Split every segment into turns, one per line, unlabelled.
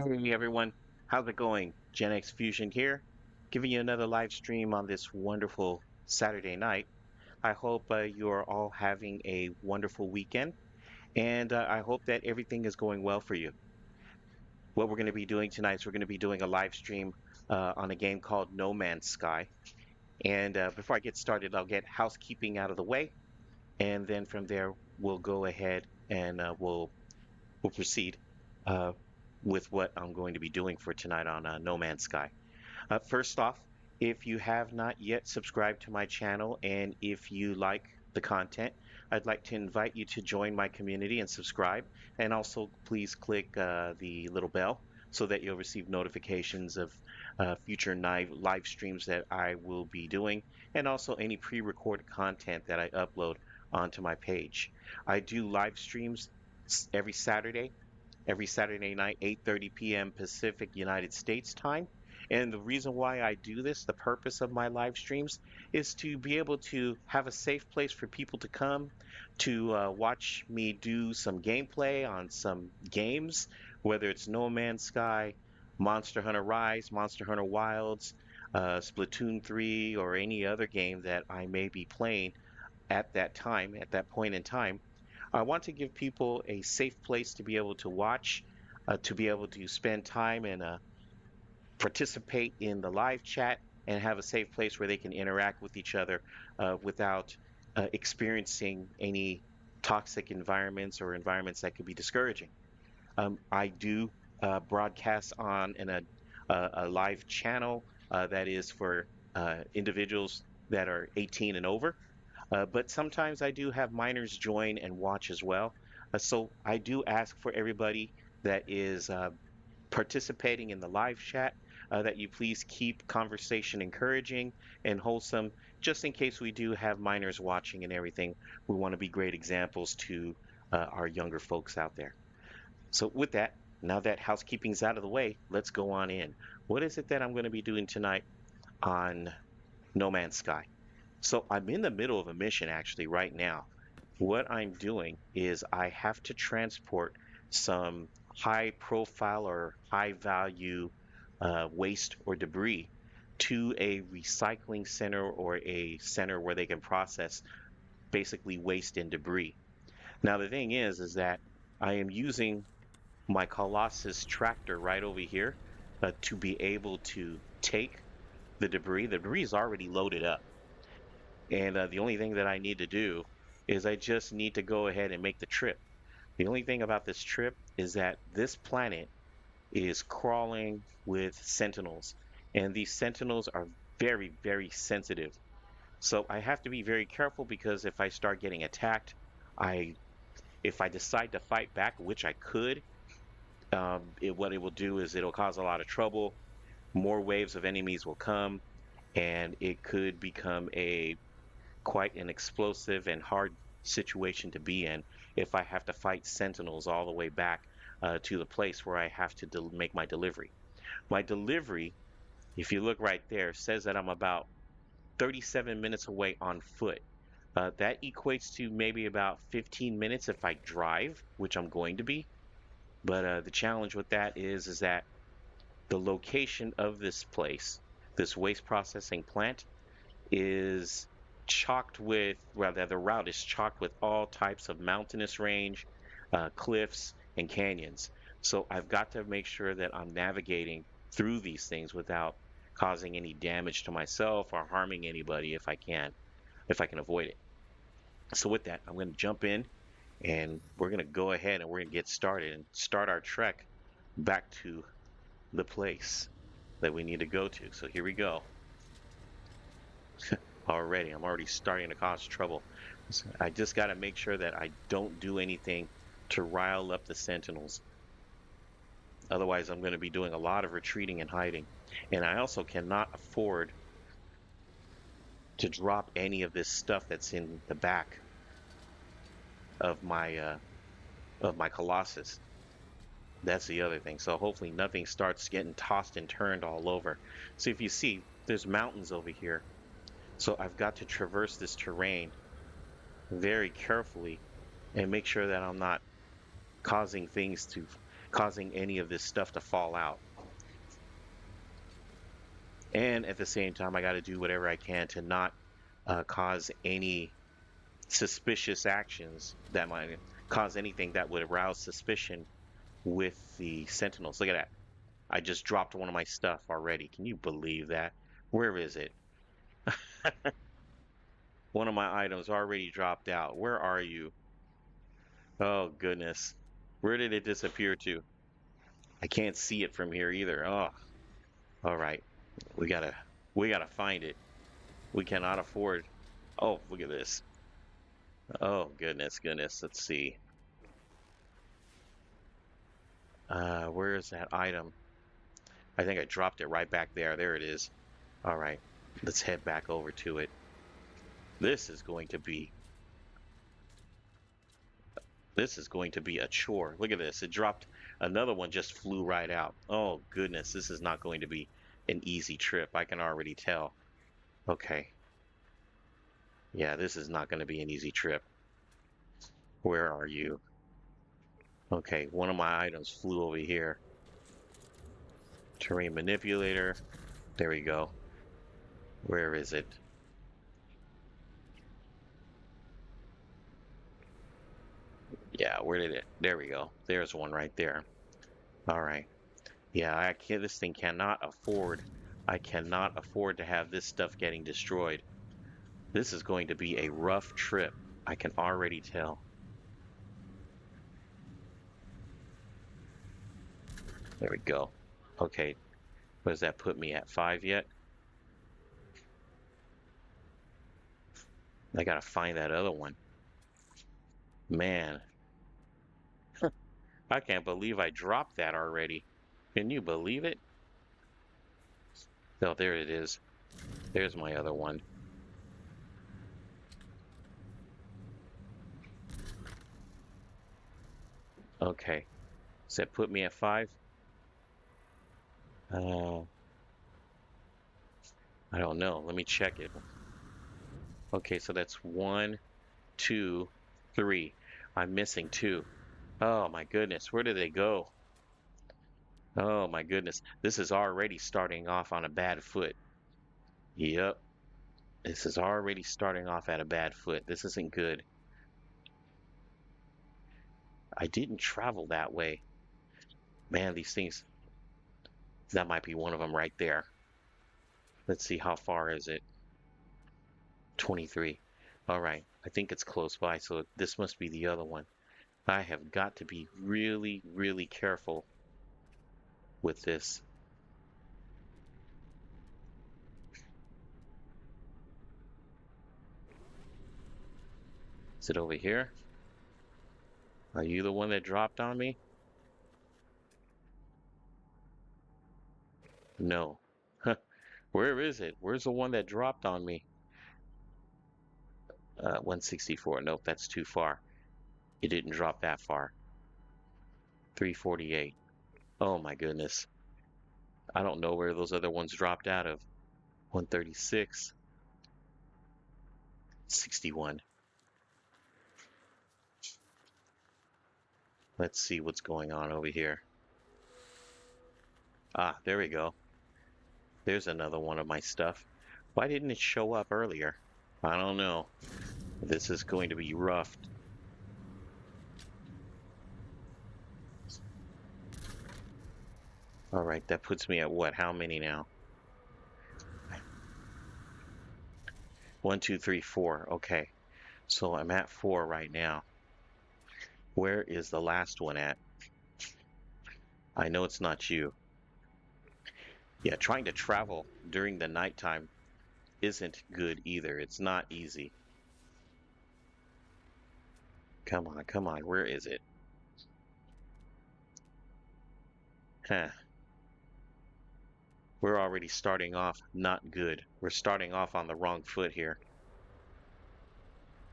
Hey everyone, how's it going? Gen X Fusion here, giving you another live stream on this wonderful Saturday night. I hope you are all having a wonderful weekend, and I hope that everything is going well for you. What we're going to be doing tonight is we're going to be doing a live stream on a game called No Man's Sky. And before I get started, I'll get housekeeping out of the way, and then from there we'll go ahead and we'll proceed uh, with what I'm going to be doing for tonight on No Man's Sky. First off, if you have not yet subscribed to my channel and if you like the content, I'd like to invite you to join my community and subscribe. And also, please click the little bell so that you'll receive notifications of future live streams that I will be doing, and also any pre-recorded content that I upload onto my page. I do live streams every Saturday night, 8:30 p.m. Pacific United States time. And the reason why I do this, the purpose of my live streams, is to be able to have a safe place for people to come to watch me do some gameplay on some games, whether it's No Man's Sky, Monster Hunter Rise, Monster Hunter Wilds, Splatoon 3, or any other game that I may be playing at that time, at that point in time. I want to give people a safe place to be able to watch, to be able to spend time and participate in the live chat, and have a safe place where they can interact with each other without experiencing any toxic environments or environments that could be discouraging. I do broadcast on a live channel that is for individuals that are 18 and over. But sometimes I do have minors join and watch as well. So I do ask for everybody that is participating in the live chat that you please keep conversation encouraging and wholesome, just in case we do have minors watching and everything. We want to be great examples to our younger folks out there. So, with that, now that housekeeping's out of the way, let's go on in. What is it that I'm going to be doing tonight on No Man's Sky? So I'm in the middle of a mission actually right now. What I'm doing is I have to transport some high profile or high value waste or debris to a recycling center or a center where they can process basically waste and debris. Now the thing is that I am using my Colossus tractor right over here to be able to take the debris. The debris is already loaded up. And the only thing that I need to do is I just need to go ahead and make the trip. The only thing about this trip is that this planet is crawling with sentinels, and these sentinels are very, very sensitive. So I have to be very careful because if I start getting attacked, I if I decide to fight back, which I could, what it will do is it'll cause a lot of trouble. More waves of enemies will come, and it could become a quite an explosive and hard situation to be in if I have to fight sentinels all the way back to the place where I have to make my delivery. My delivery, if you look right there, says that I'm about 37 minutes away on foot. That equates to maybe about 15 minutes if I drive, which I'm going to be. But the challenge with that is that the location of this place, this waste processing plant, is chocked with, rather, the route is chocked with all types of mountainous range, cliffs, and canyons. So I've got to make sure that I'm navigating through these things without causing any damage to myself or harming anybody if I can avoid it. So with that, I'm going to jump in and we're going to go ahead and we're going to get started and start our trek back to the place that we need to go to. So here we go. Already. I'm already starting to cause trouble. I just got to make sure that I don't do anything to rile up the Sentinels. Otherwise, I'm going to be doing a lot of retreating and hiding. And I also cannot afford to drop any of this stuff that's in the back of my Colossus. That's the other thing. So hopefully nothing starts getting tossed and turned all over. So if you see, there's mountains over here. So I've got to traverse this terrain very carefully and make sure that I'm not causing things to causing any of this stuff to fall out. And at the same time, I got to do whatever I can to not cause any suspicious actions that might cause anything that would arouse suspicion with the Sentinels. Look at that. I just dropped one of my stuff already. Can you believe that? Where is it? One of my items already dropped out. Where are you? Oh, goodness. Where did it disappear to? I can't see it from here either. Oh, all right. We gotta, we gotta find it. We cannot afford. Oh, look at this. Oh, goodness, goodness. Let's see. Where is that item? I think I dropped it right back there. There it is. All right. Let's head back over to it. This is going to be a chore. Look at this. It dropped another one, just flew right out. Oh goodness, this is not going to be an easy trip. I can already tell. Okay. Yeah, this is not going to be an easy trip. Where are you? Okay, one of my items flew over here. Terrain manipulator. There we go. Where is it? Yeah, where did it? There we go. There's one right there. All right. Yeah, I can't. This thing cannot afford. I cannot afford to have this stuff getting destroyed. This is going to be a rough trip. I can already tell. There we go. Okay, what does that put me at? 5 yet? I gotta find that other one. Man, I can't believe I dropped that already. Can you believe it? Oh, there it is. There's my other one. Okay, does that put me at 5? Uh, I don't know. Let me check it. Okay, so that's 1, 2, 3. I'm missing 2. Oh my goodness, where did they go? Oh my goodness, this is already starting off on a bad foot. Yep, this is already starting off at a bad foot. This isn't good. I didn't travel that way. Man, these things, that might be one of them right there. Let's see, how far is it? 23. All right, I think it's close by, so this must be the other one. I have got to be really, really careful with this. Is it over here? Are you the one that dropped on me? No. Where is it? Where's the one that dropped on me? 164. Nope, that's too far. It didn't drop that far. 348. Oh my goodness. I don't know where those other ones dropped out of. 136. 61. Let's see what's going on over here. Ah, there we go. There's another one of my stuff. Why didn't it show up earlier? I don't know. This is going to be rough. All right, that puts me at what? How many now? 1, 2, 3, 4. Okay, so I'm at 4 right now. Where is the last one at? I know it's not you. Yeah, trying to travel during the nighttime isn't good either. It's not easy. Come on, come on. Where is it? Huh. We're already starting off not good. We're starting off on the wrong foot here.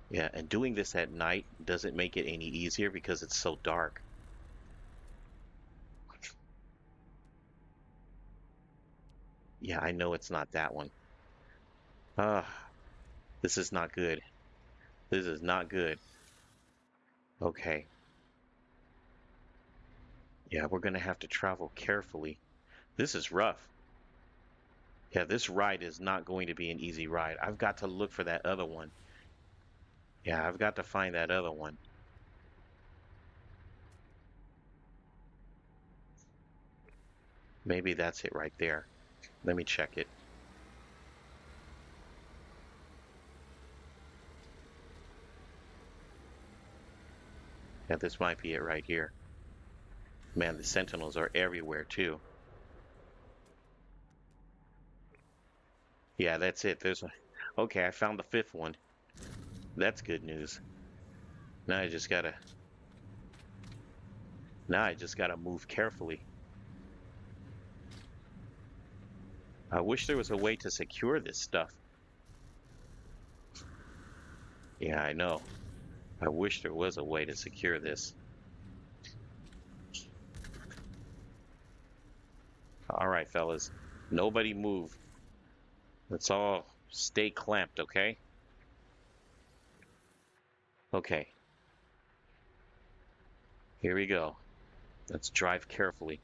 Yeah, and doing this at night doesn't make it any easier because it's so dark. Yeah, I know it's not that one. Ah, this is not good. This is not good. Okay. Yeah, we're gonna have to travel carefully. This is rough. Yeah, this ride is not going to be an easy ride. I've got to look for that other one. Yeah, I've got to find that other one. Maybe that's it right there. Let me check it. Yeah, this might be it right here. Man, the Sentinels are everywhere too. Yeah, that's it. Okay, I found the fifth one. That's good news. Now I just gotta now I just gotta move carefully. I wish there was a way to secure this stuff. Yeah, I know. I wish there was a way to secure this. All right, fellas. Nobody move. Let's all stay clamped, okay? Okay, here we go. Let's drive carefully.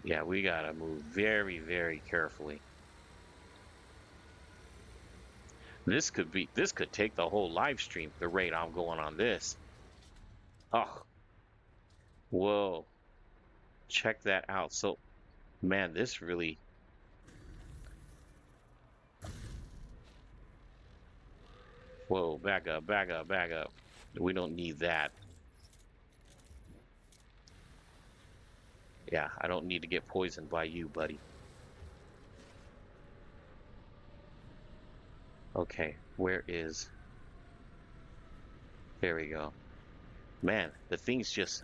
Yeah, we gotta move very, very carefully. This could take the whole live stream, the rate I'm going on this. Oh, whoa. Check that out. So, man, this really, whoa, back up, back up, back up. We don't need that. Yeah, I don't need to get poisoned by you, buddy. Okay, where is, there we go. Man, the thing's just,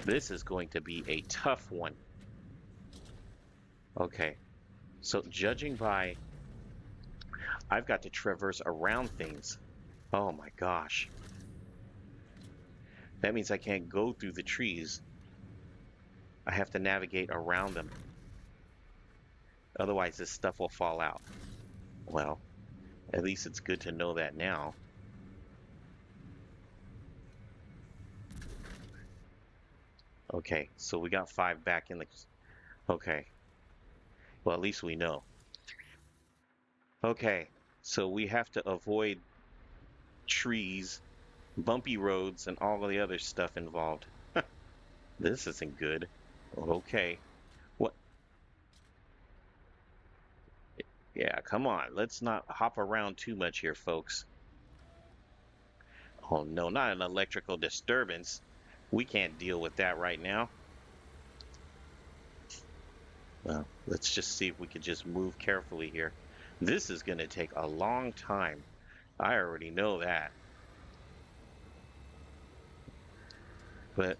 this is going to be a tough one. Okay, so judging by, I've got to traverse around things. Oh my gosh. That means I can't go through the trees. I have to navigate around them. Otherwise, this stuff will fall out. Well, at least it's good to know that now. Okay, so we got 5 back in the... Okay, well, at least we know. Okay, so we have to avoid trees, bumpy roads, and all of the other stuff involved. This isn't good. Okay. What? Yeah, come on. Let's not hop around too much here, folks. Oh, no, not an electrical disturbance. We can't deal with that right now. Well, let's just see if we could just move carefully here. This is going to take a long time. I already know that. But,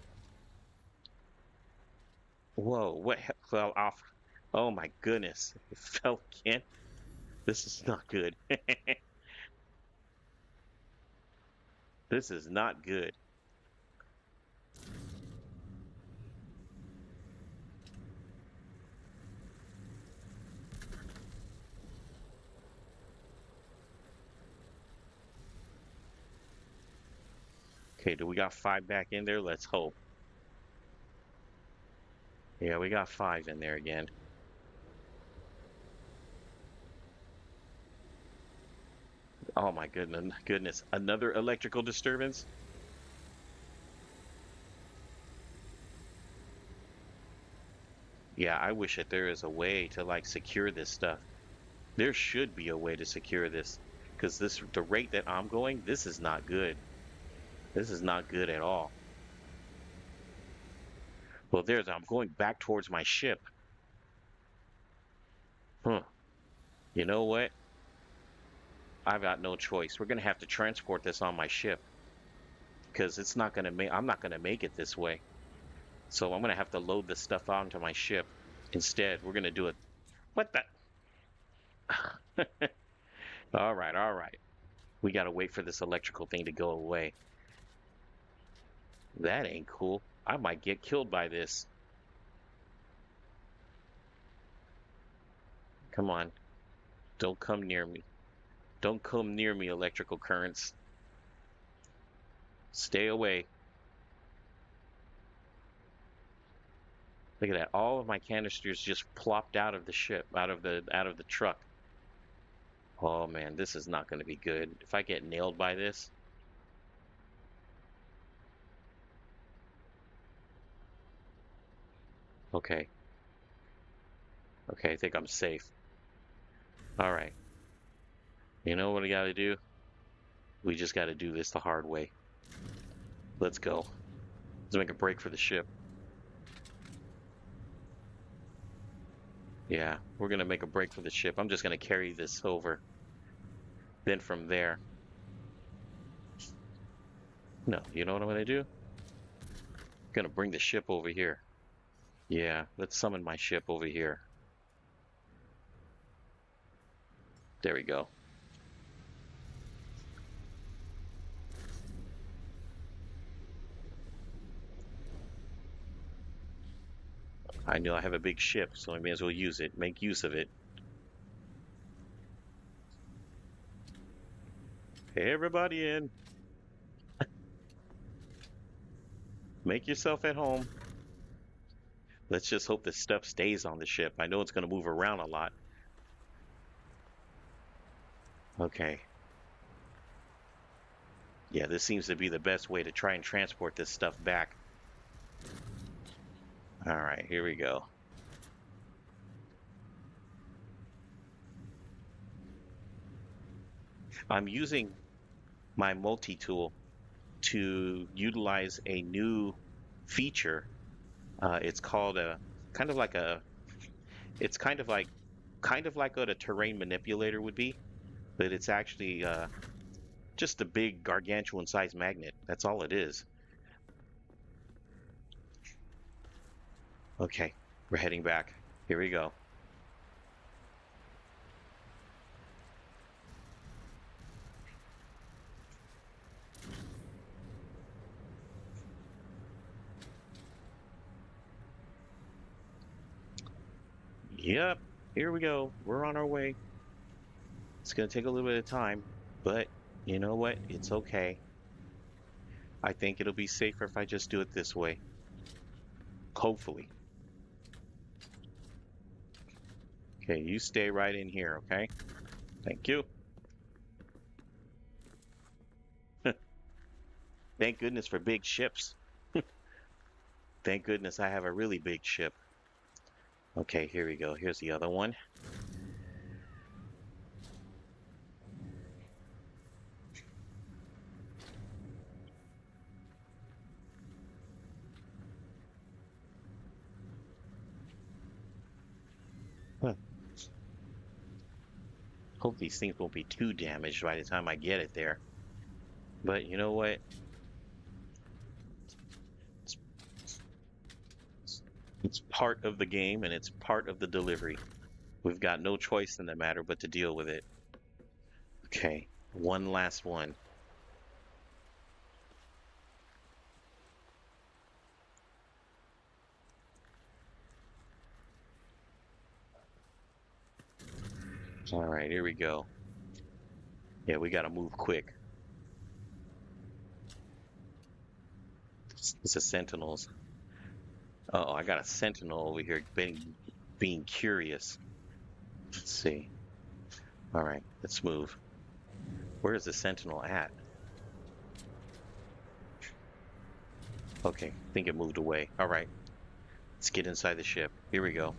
whoa, what fell off? Oh my goodness. It fell again. This is not good. This is not good. Okay, do we got 5 back in there? Let's hope. Yeah, we got 5 in there again. Oh my goodness. Another electrical disturbance? Yeah, I wish that there is a way to like secure this stuff. There should be a way to secure this because the rate that I'm going, this is not good. This is not good at all. Well, I'm going back towards my ship. Huh. You know what? I've got no choice. We're gonna have to transport this on my ship because it's not gonna make. I'm not gonna make it this way. So I'm gonna have to load this stuff onto my ship. Instead, we're gonna do it. What the? All right, all right. We gotta wait for this electrical thing to go away. That ain't cool. I might get killed by this. Come on. Don't come near me. Don't come near me, electrical currents. Stay away. Look at that. All of my canisters just plopped out of the ship, out of the truck. Oh man, this is not going to be good. If I get nailed by this, okay. Okay, I think I'm safe. All right. You know what we got to do? We just got to do this the hard way. Let's go. Let's make a break for the ship. Yeah, we're going to make a break for the ship. I'm just going to carry this over. Then from there, no, you know what I'm going to do? I'm going to bring the ship over here. Yeah, let's summon my ship over here. There we go. I know I have a big ship, so I may as well use it, make use of it. Hey, everybody in. Make yourself at home. Let's just hope this stuff stays on the ship. I know it's going to move around a lot. Okay. Yeah, this seems to be the best way to try and transport this stuff back. All right, here we go. I'm using my multi-tool to utilize a new feature. It's called a kind of like a it's kind of like what a terrain manipulator would be, but it's actually just a big gargantuan sized magnet. That's all it is. Okay, we're heading back. Here we go. Yep, here we go. We're on our way. It's going to take a little bit of time, but you know what? It's okay. I think it'll be safer if I just do it this way. Hopefully. Okay, you stay right in here, okay? Thank you. Thank goodness for big ships. Thank goodness I have a really big ship. Okay, here we go. Here's the other one. Huh. Hope these things won't be too damaged by the time I get it there. But you know what? It's, it's part of the game and it's part of the delivery. We've got no choice in the matter but to deal with it. Okay, one last one. All right, here we go. Yeah, we gotta move quick. It's a Sentinels. Oh, I got a Sentinel over here being curious. Let's see. All right, let's move. Where is the Sentinel at? Okay, I think it moved away. All right, let's get inside the ship. Here we go.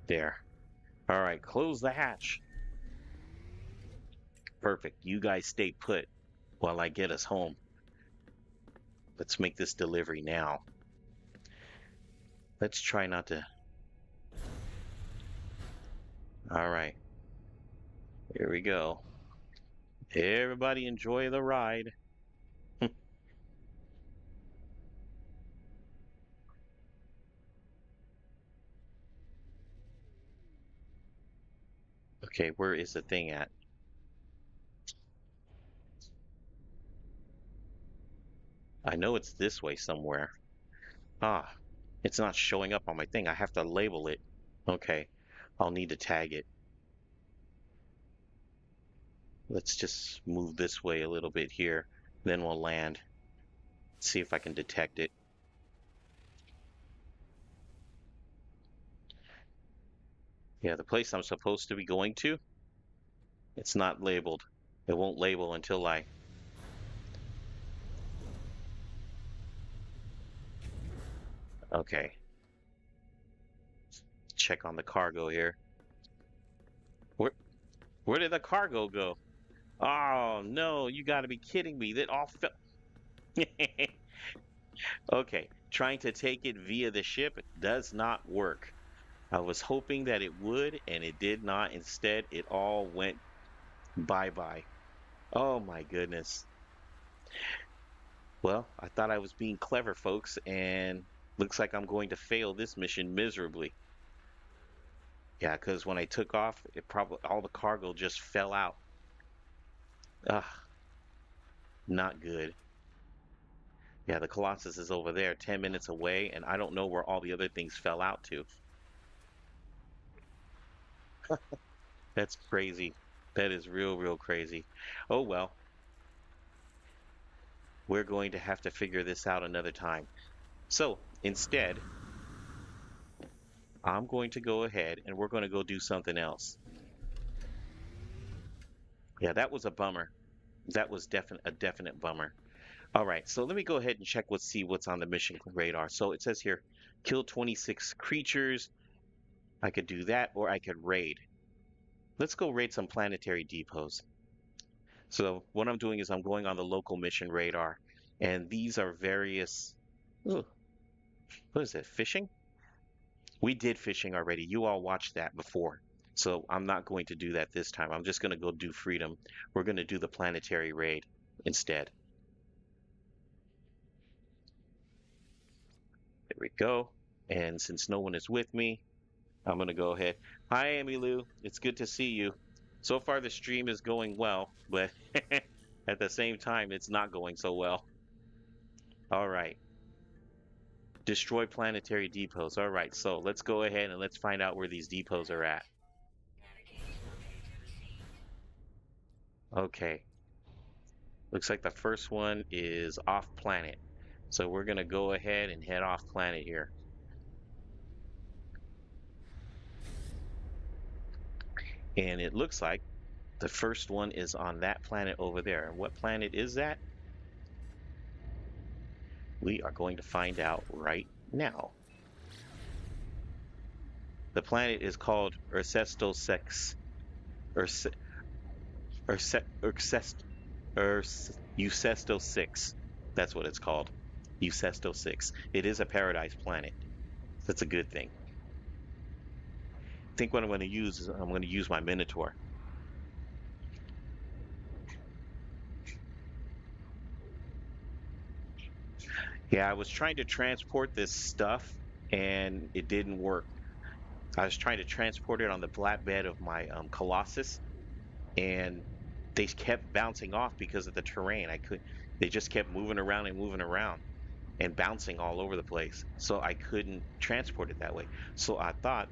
There. All right, close the hatch. Perfect. You guys stay put while I get us home. Let's make this delivery now. Let's try not to. All right. Here we go. Everybody enjoy the ride. Okay, where is the thing at? I know it's this way somewhere. Ah, it's not showing up on my thing. I have to label it. Okay, I'll need to tag it. Let's just move this way a little bit here, then we'll land. See if I can detect it. Yeah, the place I'm supposed to be going to, it's not labeled. It won't label until I... Okay, check on the cargo here. Where, where did the cargo go? Oh, no, you got to be kidding me. That all fell... Okay, trying to take it via the ship does not work. I was hoping that it would, and it did not. Instead, it all went bye-bye. Oh my goodness. Well, I thought I was being clever, folks, and looks like I'm going to fail this mission miserably. Yeah, because when I took off, it probably all the cargo just fell out. Ugh, not good. Yeah, the Colossus is over there, 10 minutes away, and I don't know where all the other things fell out to. That's crazy. That is real, real crazy. Oh well, we're going to have to figure this out another time. So instead, I'm going to go ahead and we're going to go do something else. Yeah, that was a bummer. That was a definite bummer. All right, so let me go ahead and check see what's on the mission radar. So it says here, kill 26 creatures. I could do that, or I could raid. Let's go raid some planetary depots. So what I'm doing is I'm going on the local mission radar, and these are various. Ooh, what is it? Fishing? We did fishing already. You all watched that before. So I'm not going to do that this time. I'm just going to go do freedom. We're going to do the planetary raid instead. There we go. And since no one is with me, I'm going to go ahead. Hi, Amilu. It's good to see you. So far, the stream is going well, but at the same time, it's not going so well. All right. Destroy planetary depots. All right. So let's go ahead and let's find out where these depots are at. Okay. Looks like the first one is off planet. So we're going to go ahead and head off planet here. And it looks like the first one is on that planet over there. And what planet is that? We are going to find out right now. The planet is called Ursesto 6. Urse, Usesto 6. That's what it's called. Usesto 6. It is a paradise planet. That's a good thing. I think what I'm going to use is I'm going to use my Minotaur. Yeah, I was trying to transport this stuff and it didn't work. I was trying to transport it on the flatbed of my Colossus, and they kept bouncing off because of the terrain. They just kept moving around and bouncing all over the place. So I couldn't transport it that way. So I thought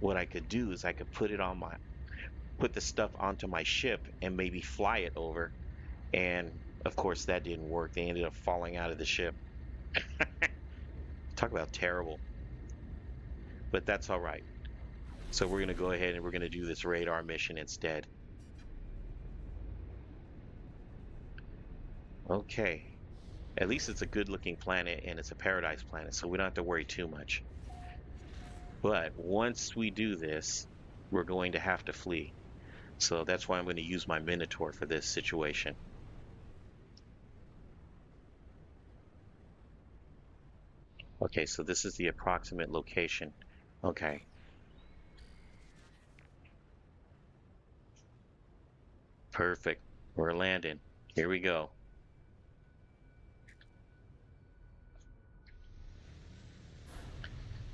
what I could do is I could put the stuff onto my ship and maybe fly it over. And of course that didn't work. They ended up falling out of the ship. Talk about terrible. But that's all right. So we're going to go ahead and we're going to do this radar mission instead. Okay. At least it's a good looking planet and it's a paradise planet, so we don't have to worry too much. But once we do this, we're going to have to flee. So that's why I'm going to use my Minotaur for this situation. Okay, so this is the approximate location. Okay, perfect. We're landing. Here we go.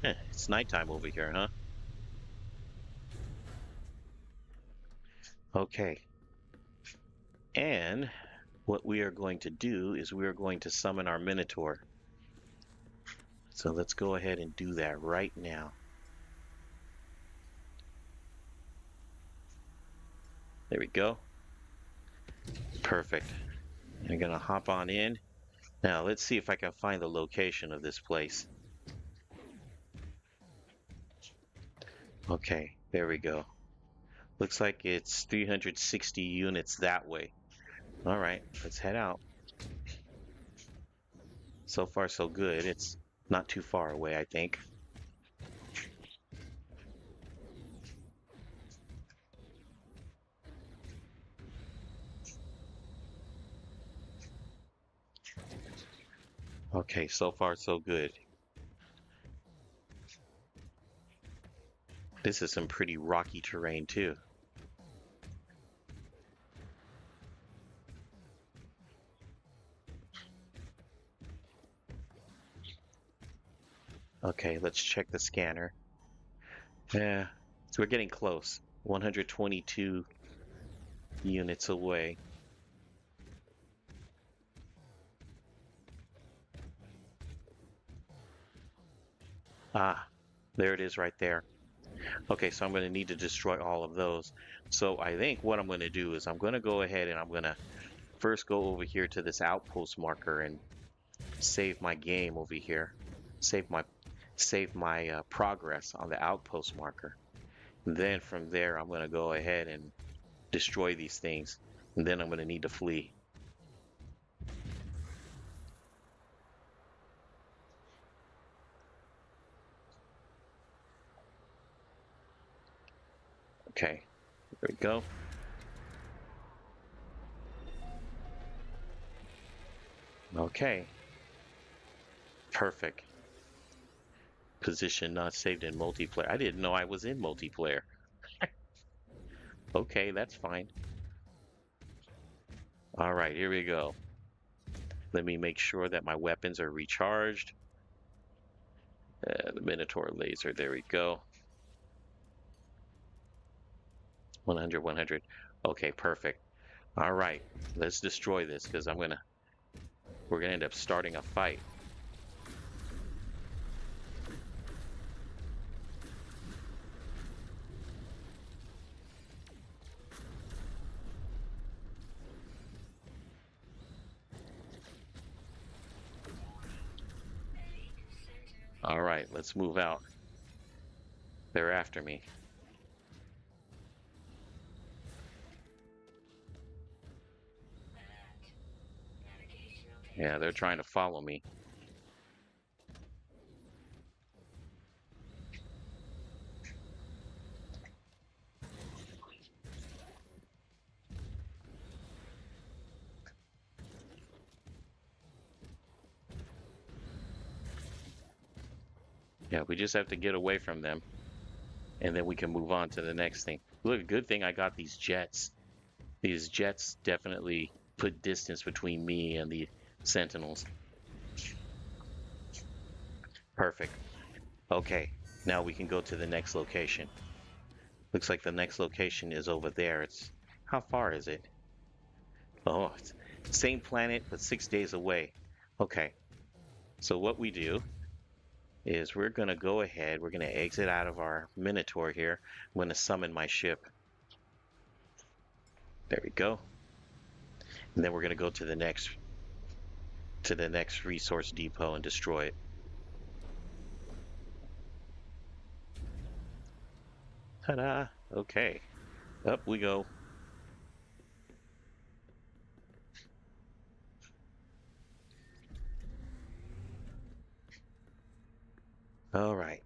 It's nighttime over here, huh? Okay. And what we are going to do is we are going to summon our Minotaur. So let's go ahead and do that right now. There we go. Perfect. I'm gonna hop on in. Now let's see if I can find the location of this place. Okay, there we go. Looks like it's 360 units that way. All right, let's head out. So far, so good. It's not too far away, I think. Okay, so far, so good. This is some pretty rocky terrain, too. Okay, let's check the scanner. Yeah, so we're getting close. 122 units away. Ah, there it is right there. Okay, so I'm going to need to destroy all of those. So I think what I'm going to do is I'm going to go ahead and I'm going to first go over here to this outpost marker and save my game over here. Save my progress on the outpost marker. And then from there, I'm going to go ahead and destroy these things. And then I'm going to need to flee. Okay, there we go. Okay, perfect. Position not saved in multiplayer. I didn't know I was in multiplayer. Okay, that's fine. All right, here we go. Let me make sure that my weapons are recharged. The Minotaur laser, there we go. 100, 100. Okay, perfect. All right, let's destroy this because we're gonna end up starting a fight. All right, let's move out. They're after me. Yeah, they're trying to follow me. Yeah, we just have to get away from them, and then we can move on to the next thing. Look, good thing I got these jets. These jets definitely put distance between me and the Sentinels. Perfect. Okay, now we can go to the next location. Looks like the next location is over there. How far is it? Oh, it's same planet, but 6 days away. Okay, so what we do is we're gonna go ahead, we're gonna exit out of our Minotaur here. I'm gonna summon my ship. There we go. And then we're gonna go to the next resource depot and destroy it. Ta-da! Okay, up we go. All right.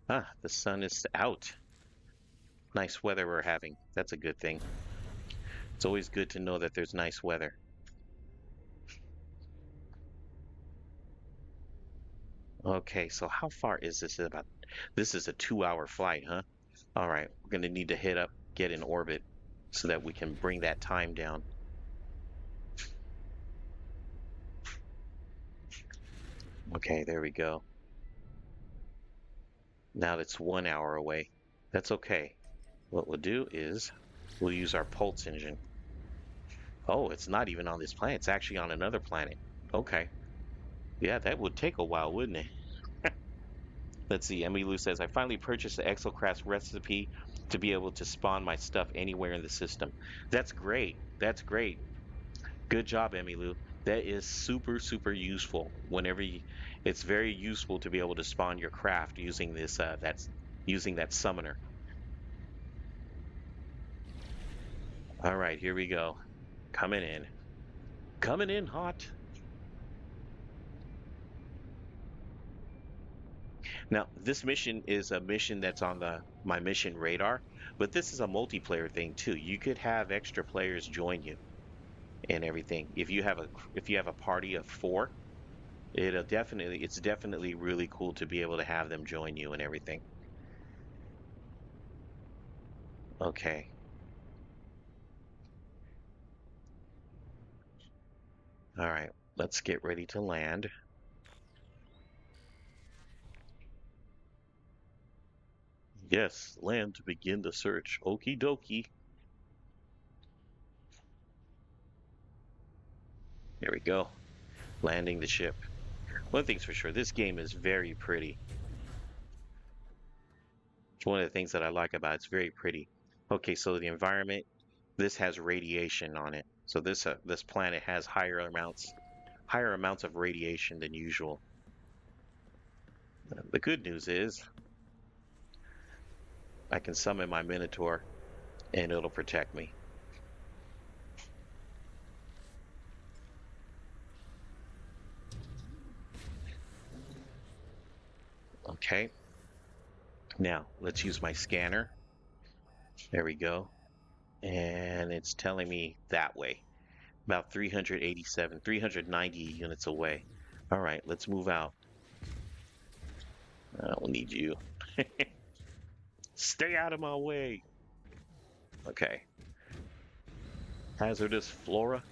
Ah, the sun is out. Nice weather we're having. That's a good thing. It's always good to know that there's nice weather. Okay, so how far is this? This is a 2-hour flight, huh? All right, we're gonna need to get in orbit so that we can bring that time down. Okay, there we go. Now that's 1 hour away. That's okay. What we'll do is we'll use our pulse engine. Oh, it's not even on this planet. It's actually on another planet. Okay. Yeah, that would take a while, wouldn't it? Let's see. Emilu says, I finally purchased the Exocraft recipe to be able to spawn my stuff anywhere in the system. That's great. That's great. Good job, Emilu. That is super, super useful. It's very useful to be able to spawn your craft using using that summoner. All right, here we go. Coming in. Coming in hot. Now, this mission is a mission that's on my mission radar, but this is a multiplayer thing too. You could have extra players join you and everything. If you have a party of 4, it's definitely really cool to be able to have them join you and everything. Okay. All right. Let's get ready to land. Yes, land to begin the search. Okie dokie. Here we go. Landing the ship. One thing's for sure, this game is very pretty. It's one of the things that I like about it. It's very pretty. Okay, so the environment, this has radiation on it. So this planet has higher amounts of radiation than usual. The good news is I can summon my Minotaur and it'll protect me. Okay. Now, let's use my scanner. There we go. And it's telling me that way. About 387, 390 units away. All right, let's move out. I don't need you. Stay out of my way. Okay. Hazardous flora.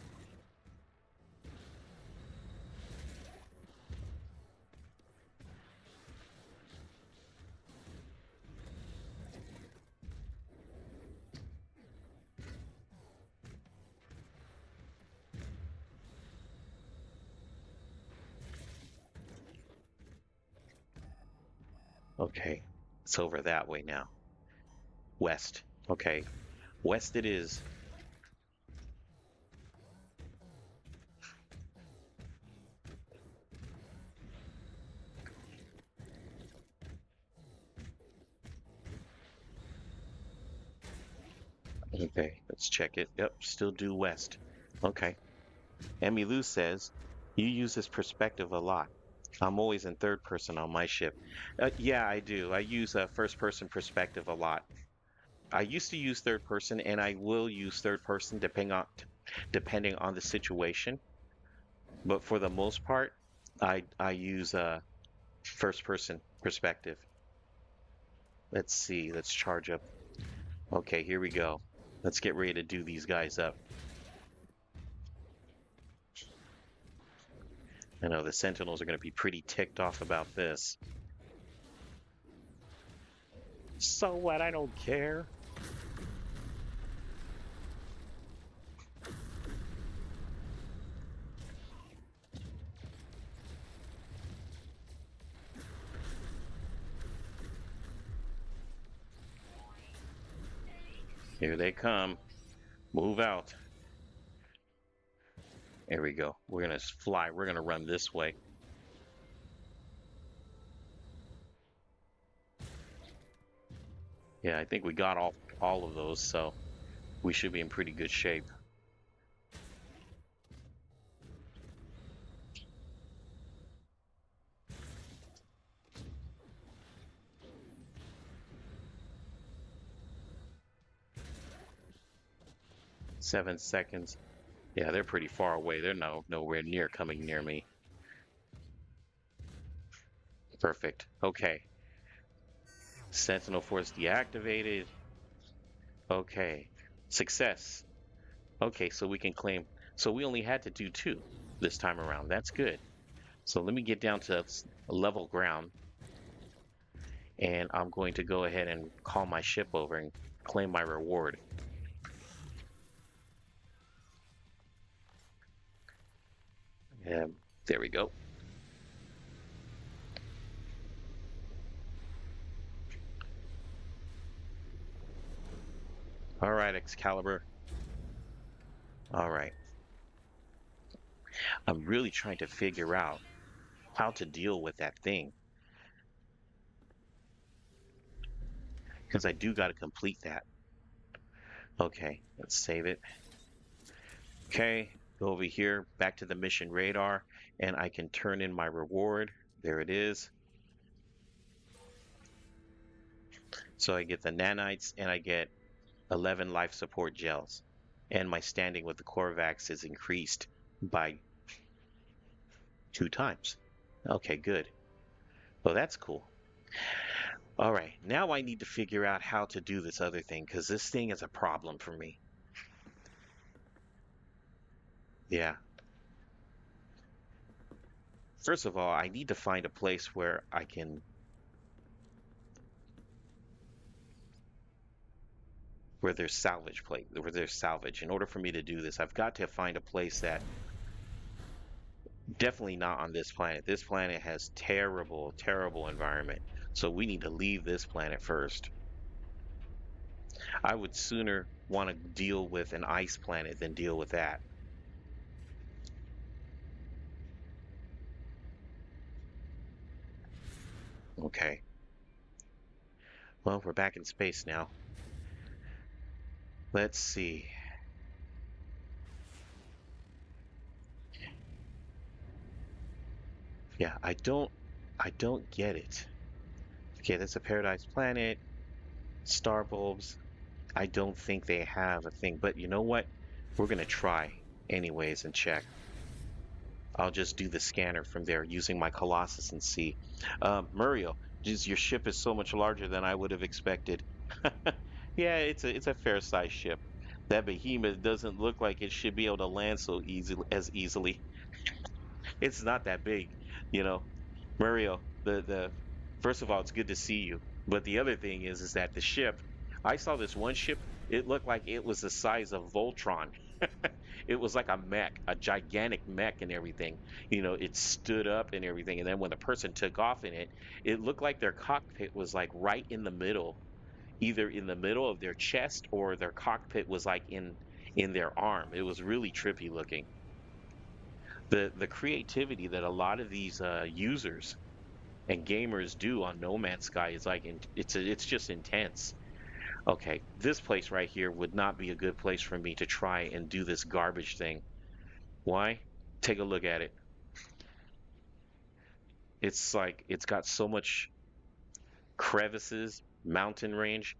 Okay, it's over that way now. West. Okay, west it is. Okay, let's check it. Yep, still due west. Okay. Emmy Lou says, you use this perspective a lot. I'm always in third person on my ship. Yeah, I do. I use a first person perspective a lot. I used to use third person, and I will use third person depending on the situation. But for the most part, I use a first person perspective. Let's see. Let's charge up. Okay, here we go. Let's get ready to do these guys up. I know the Sentinels are going to be pretty ticked off about this. So what? I don't care. Here they come. Move out. There we go. We're going to fly. We're going to run this way. Yeah, I think we got all of those, so we should be in pretty good shape. Seven seconds. Yeah, they're pretty far away. They're nowhere near coming near me. Perfect. Okay. Sentinel force deactivated. Okay. Success. Okay, so we can claim. So we only had to do 2 this time around. That's good. So let me get down to level ground. And I'm going to go ahead and call my ship over and claim my reward. There we go. All right, Excalibur. All right. I'm really trying to figure out how to deal with that thing because I do got to complete that. Okay, let's save it. Okay, go over here, back to the mission radar, and I can turn in my reward. There it is. So I get the nanites and I get 11 life support gels. And my standing with the Corvax is increased by 2 times. Okay, good. Well, that's cool. All right, now I need to figure out how to do this other thing because this thing is a problem for me. Yeah. First of all, I need to find a place where there's where there's salvage. In order for me to do this, I've got to find a place that definitely not on this planet. This planet has terrible, terrible environment. So we need to leave this planet first. I would sooner want to deal with an ice planet than deal with that. Okay. Well, we're back in space now. Let's see. Yeah, I don't get it. Okay, that's a paradise planet. Star bulbs. I don't think they have a thing, but you know what? We're gonna try anyways and check. I'll just do the scanner from there using my Colossus and see. Muriel, just your ship is so much larger than I would have expected. Yeah, it's a fair sized ship. That behemoth doesn't look like it should be able to land so easily. It's not that big, you know. Muriel, the first of all, it's good to see you. But the other thing is that the ship, I saw this one ship, it looked like it was the size of Voltron. It was like a mech, a gigantic mech and everything. It stood up and everything. And then when the person took off in it, it looked like their cockpit was like right in the middle, either in the middle of their chest or their cockpit was like in their arm. It was really trippy looking. The creativity that a lot of these users and gamers do on No Man's Sky is like it's just intense. Okay, this place right here would not be a good place for me to try and do this garbage thing. Why? Take a look at it. It's like it's got so much crevices, mountain range.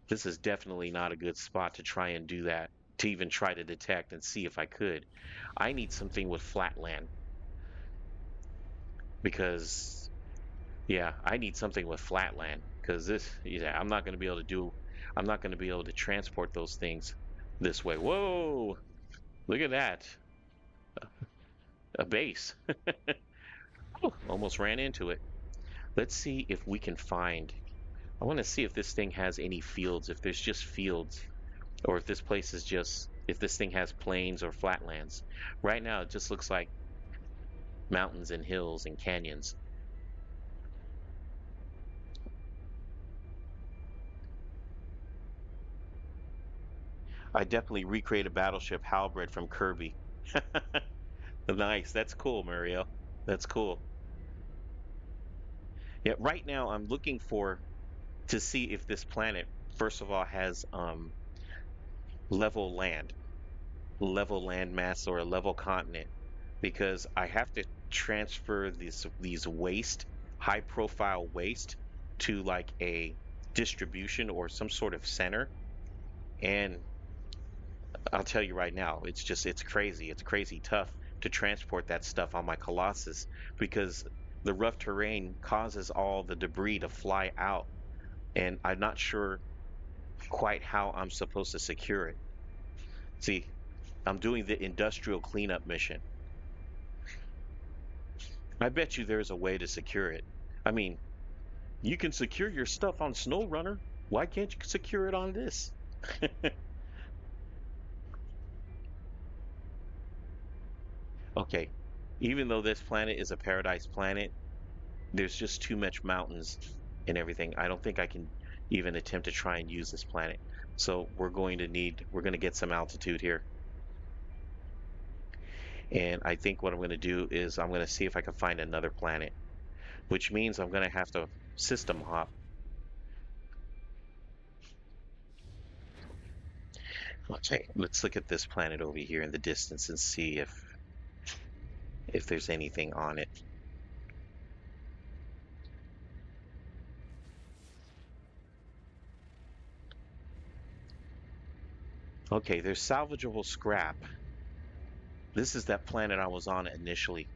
This is definitely not a good spot to try and do that, to even try to detect and see if I could. I need something with flat land because, yeah, I need something with flat land because yeah, I'm not going to be able to transport those things this way. Whoa, look at that. A base. Almost ran into it. Let's see if we can find. I want to see if this thing has any fields, if there's just fields, or if this place is just, if this thing has plains or flatlands. Right now, it just looks like mountains and hills and canyons. I definitely recreate a battleship Halberd from Kirby. Nice. That's cool, Mario. That's cool. Yeah, right now I'm looking for to see if this planet, first of all, has level land, level land mass or a level continent, because I have to transfer these waste, high profile waste to like a distribution or some sort of center. And I'll tell you right now, it's crazy. It's crazy tough to transport that stuff on my Colossus because the rough terrain causes all the debris to fly out, and I'm not sure quite how I'm supposed to secure it. See, I'm doing the industrial cleanup mission. I bet you there's a way to secure it. I mean, you can secure your stuff on SnowRunner. Why can't you secure it on this? Okay, even though this planet is a paradise planet, there's just too much mountains and everything. I don't think I can even attempt to try and use this planet. So we're going to get some altitude here. And I think what I'm going to do is I'm going to see if I can find another planet, which means I'm going to have to system hop. Okay, let's look at this planet over here in the distance and see if there's anything on it. Okay, there's salvageable scrap. This is that planet I was on initially.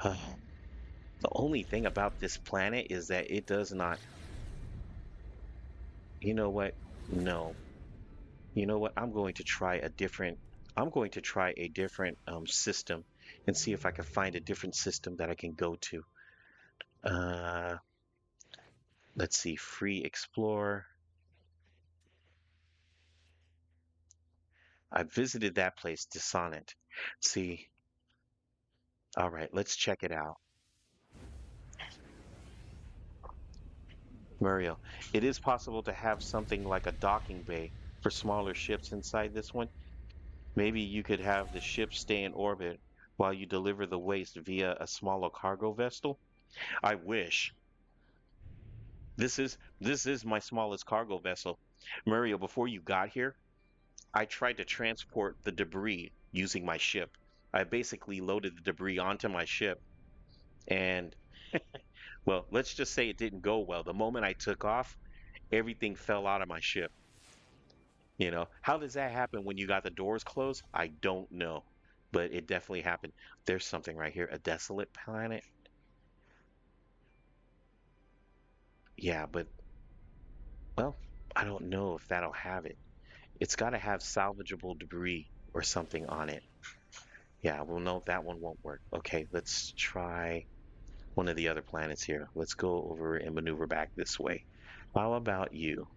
The only thing about this planet is that it does not. You know what? No. You know what? I'm going to try a different system and see if I can find a different system that I can go to. Uh, let's see. Free Explorer. I visited that place, Dissonant. See. All right, let's check it out. Muriel, it is possible to have something like a docking bay for smaller ships inside this one. Maybe you could have the ship stay in orbit while you deliver the waste via a smaller cargo vessel. I wish. This is my smallest cargo vessel. Muriel, before you got here, I tried to transport the debris using my ship. I basically loaded the debris onto my ship and well, let's just say it didn't go well. The moment I took off, everything fell out of my ship. How does that happen when you got the doors closed? I don't know, but it definitely happened. There's something right here, a desolate planet. Yeah, but well, I don't know if that'll have it. It's got to have salvageable debris or something on it. Yeah, well, no, that one won't work. Okay, let's try one of the other planets here. Let's go over and maneuver back this way. How about you?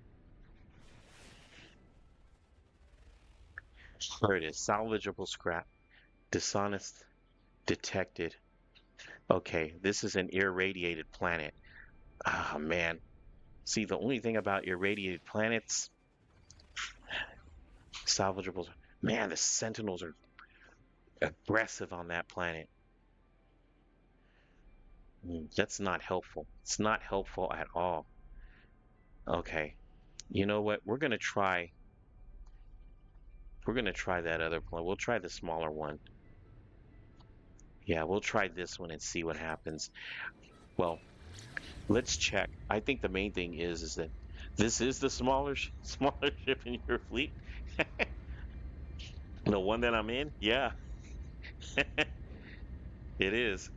There it is, salvageable scrap. Dishonest detected. Okay, this is an irradiated planet. Ah, man. See, the only thing about irradiated planets, salvageable. Man, the Sentinels are aggressive on that planet. That's not helpful. It's not helpful at all. Okay. You know what? We're gonna try that other one. We'll try the smaller one. Yeah, we'll try this one and see what happens. Well, let's check. I think the main thing is that this is the smaller ship in your fleet. The one that I'm in? Yeah, it is.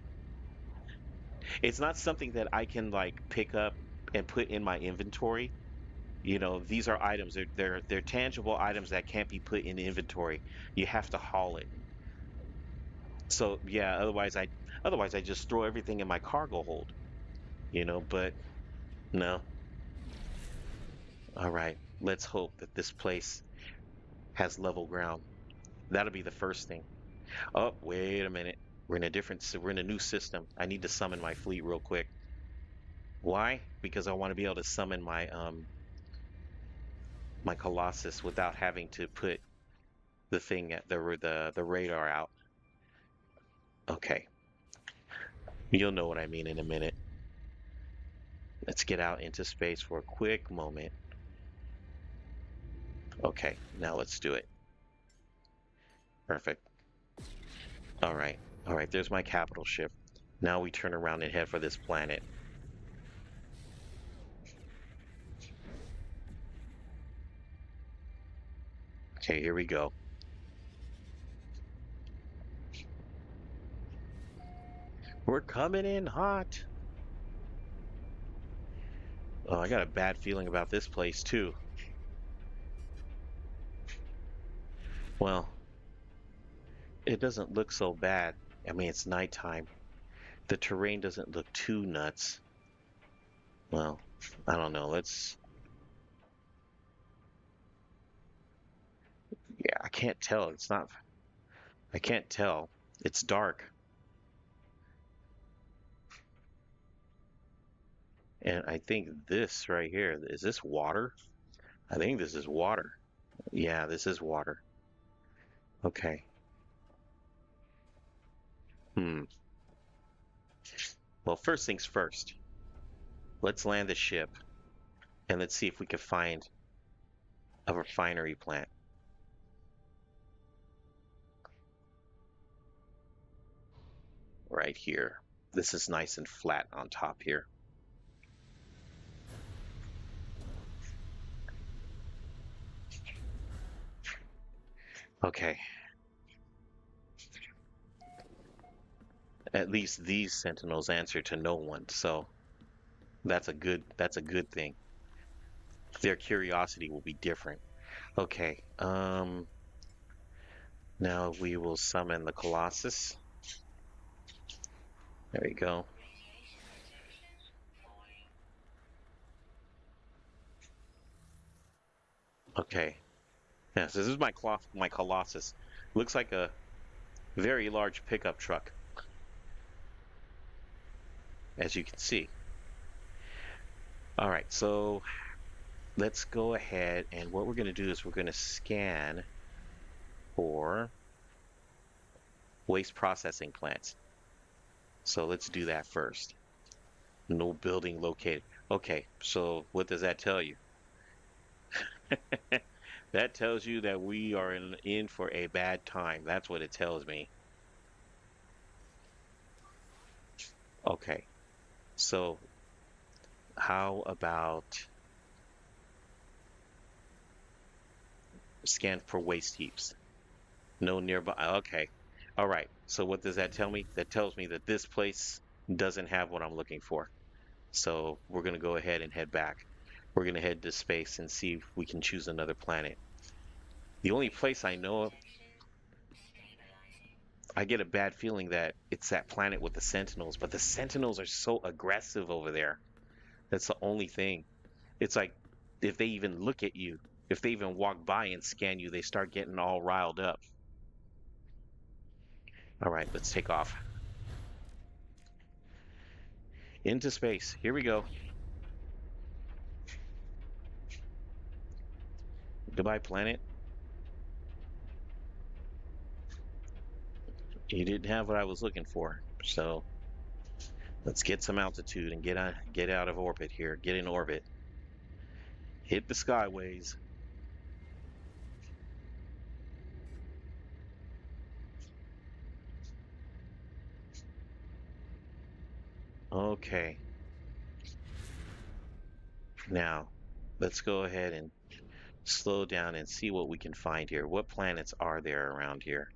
It's not something that I can like pick up and put in my inventory. These are items. They're tangible items that can't be put in inventory. You have to haul it. So yeah, otherwise I just throw everything in my cargo hold. But no. All right. Let's hope that this place has level ground. That'll be the first thing. Oh, wait a minute. We're in a new system. I need to summon my fleet real quick. Why? Because I want to be able to summon my Colossus without having to put the thing at the radar out. Okay. You'll know what I mean in a minute. Let's get out into space for a quick moment. Okay, now let's do it. Perfect. All right. All right, there's my capital ship. Now we turn around and head for this planet. Okay, here we go. We're coming in hot. Oh, I got a bad feeling about this place too. Well, it doesn't look so bad. I mean, it's nighttime. The terrain doesn't look too nuts. Well, I don't know. Yeah, I can't tell. I can't tell. It's dark. And I think this right here, is this water? I think this is water. Yeah, this is water. Okay. Hmm. Well, first things first. Let's land the ship and let's see if we can find a refinery plant right here. This is nice and flat on top here. Okay. At least these sentinels answer to no one, so that's a good thing. Their curiosity will be different. Okay. Now we will summon the Colossus. There we go. Okay. Yeah, so this is my Colossus. Looks like a very large pickup truck, as you can see. All right, so let's go ahead and what we're going to do is we're going to scan for waste processing plants. So let's do that first. No building located. Okay, so what does that tell you? That tells you that we are in for a bad time. That's what it tells me. Okay, so how about scan for waste heaps? No nearby. Okay. All right. So what does that tell me? That tells me that this place doesn't have what I'm looking for. So we're going to go ahead and head back. We're going to head to space and see if we can choose another planet. The only place I know of, I get a bad feeling that it's that planet with the Sentinels, but the Sentinels are so aggressive over there. That's the only thing. It's like if they even look at you, if they even walk by and scan you, they start getting all riled up. All right, let's take off. Into space. Here we go. Goodbye, planet. You didn't have what I was looking for. So let's get some altitude and get out of orbit here. Get in orbit. Hit the skyways. Okay. Now, let's go ahead and slow down and see what we can find here. What planets are there around here?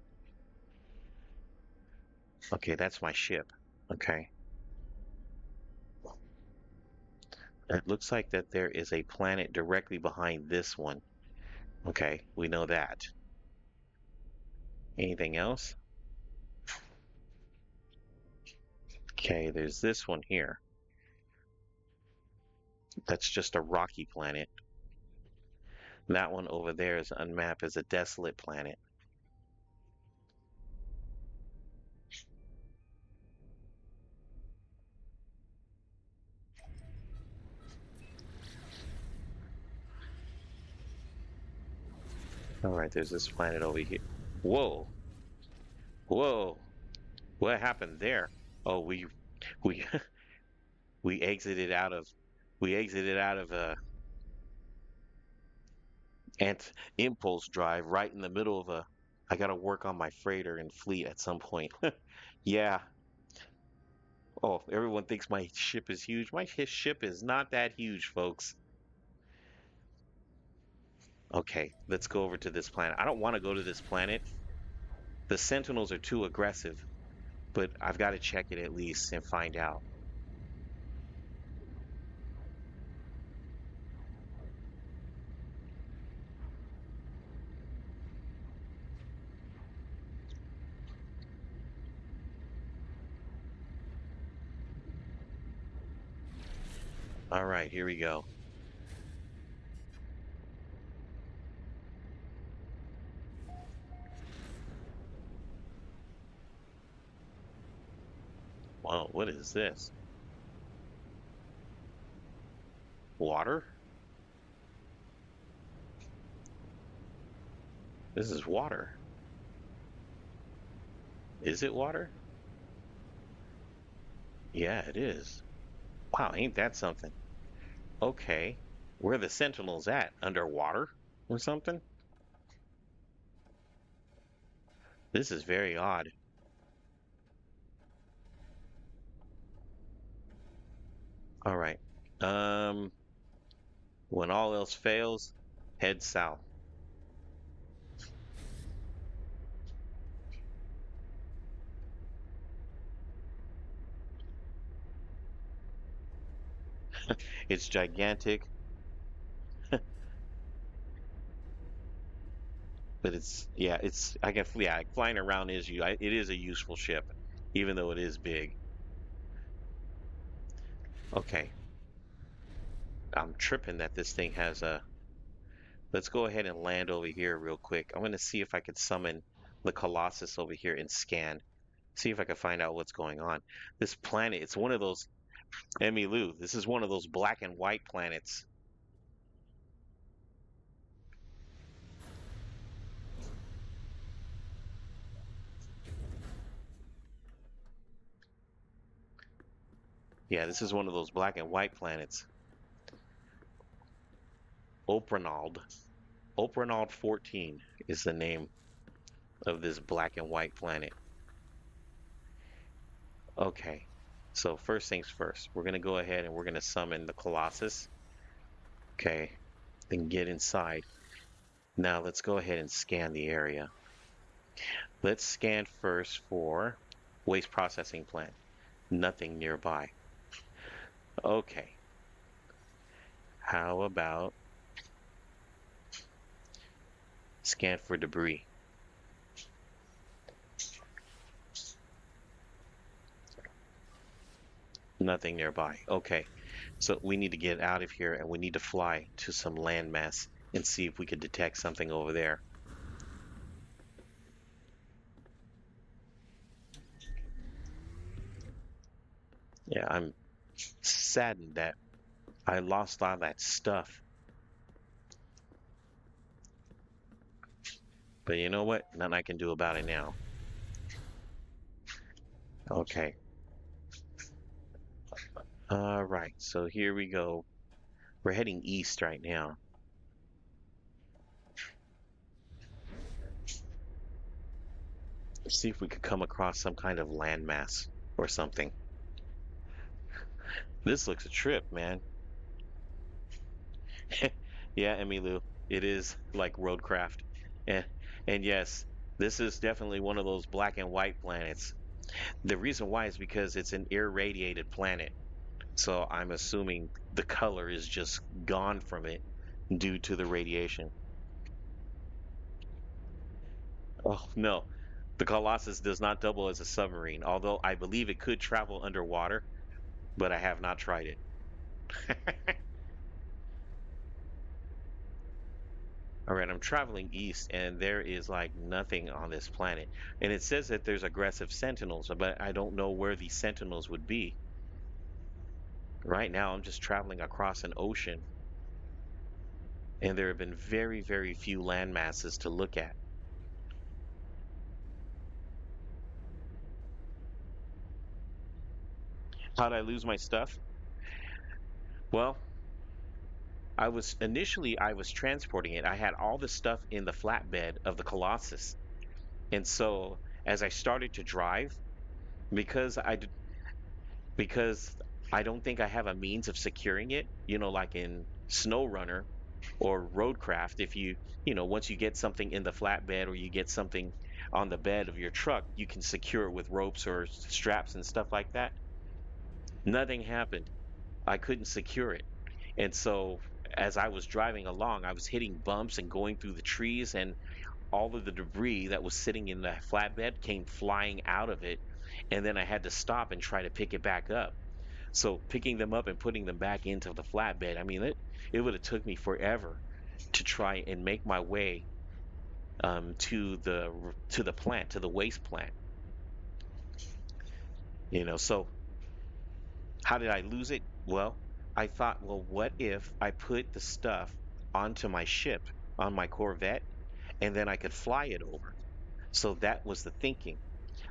Okay, that's my ship. Okay. It looks like that there is a planet directly behind this one. Okay, we know that. Anything else? Okay, there's this one here. That's just a rocky planet. That one over there is unmapped as a desolate planet. All right, there's this planet over here. Whoa, whoa, what happened there? Oh, we we exited out of we exited out of ant impulse drive right in the middle of a. I got to work on my freighter and fleet at some point. Yeah. Oh, everyone thinks my ship is huge. My ship is not that huge, folks. Okay, let's go over to this planet. I don't want to go to this planet. The Sentinels are too aggressive, but I've got to check it at least and find out. All right, here we go. Whoa, what is this? Water? This is water. Is it water? Yeah, it is. Wow, ain't that something? Okay. Where are the Sentinels at? Underwater or something? This is very odd. All right. Um, when all else fails, head south. It's gigantic, but I can, yeah, flying around is it is a useful ship, even though it is big. Okay, I'm tripping that this thing has a. Let's go ahead and land over here real quick. I'm gonna see if I could summon the Colossus over here and scan. See if I can find out what's going on. This planet, it's one of those Emilu. This is one of those black and white planets. Yeah, this is one of those black and white planets. Opranald. Opranald 14 is the name of this black and white planet. Okay, so first things first, we're going to go ahead and we're going to summon the Colossus. Okay, then get inside. Now let's go ahead and scan the area. Let's scan first for waste processing plant. Nothing nearby. Okay, how about scan for debris? Nothing nearby. Okay, so we need to get out of here and we need to fly to some landmass and see if we could detect something over there. Yeah, I'm saddened that I lost all that stuff. But you know what? Nothing I can do about it now. Okay. All right, so here we go. We're heading east right now. See if we could come across some kind of landmass or something. This looks a trip, man. Yeah, Emilu, it is like roadcraft. And and yes, this is definitely one of those black and white planets. The reason why is because it's an irradiated planet. So I'm assuming the color is just gone from it due to the radiation. Oh, no. The Colossus does not double as a submarine, although I believe it could travel underwater, but I have not tried it. All right, I'm traveling east and there is like nothing on this planet. And it says that there's aggressive sentinels, but I don't know where these sentinels would be. Right now, I'm just traveling across an ocean and there have been very, very few land masses to look at. How'd I lose my stuff? Well, I was transporting it. I had all the stuff in the flatbed of the Colossus. And so as I started to drive, because because I don't think I have a means of securing it, like in SnowRunner or Roadcraft, if once you get something in the flatbed or you get something on the bed of your truck, you can secure it with ropes or straps and stuff like that. Nothing happened. I couldn't secure it. And so as I was driving along, I was hitting bumps and going through the trees, and all of the debris that was sitting in the flatbed came flying out of it. And then I had to stop and try to pick it back up. So picking them up and putting them back into the flatbed, I mean, it would have took me forever to try and make my way to the plant, to the waste plant. So how did I lose it? Well, I thought, well, what if I put the stuff onto my ship, on my Corvette, and then I could fly it over? So that was the thinking.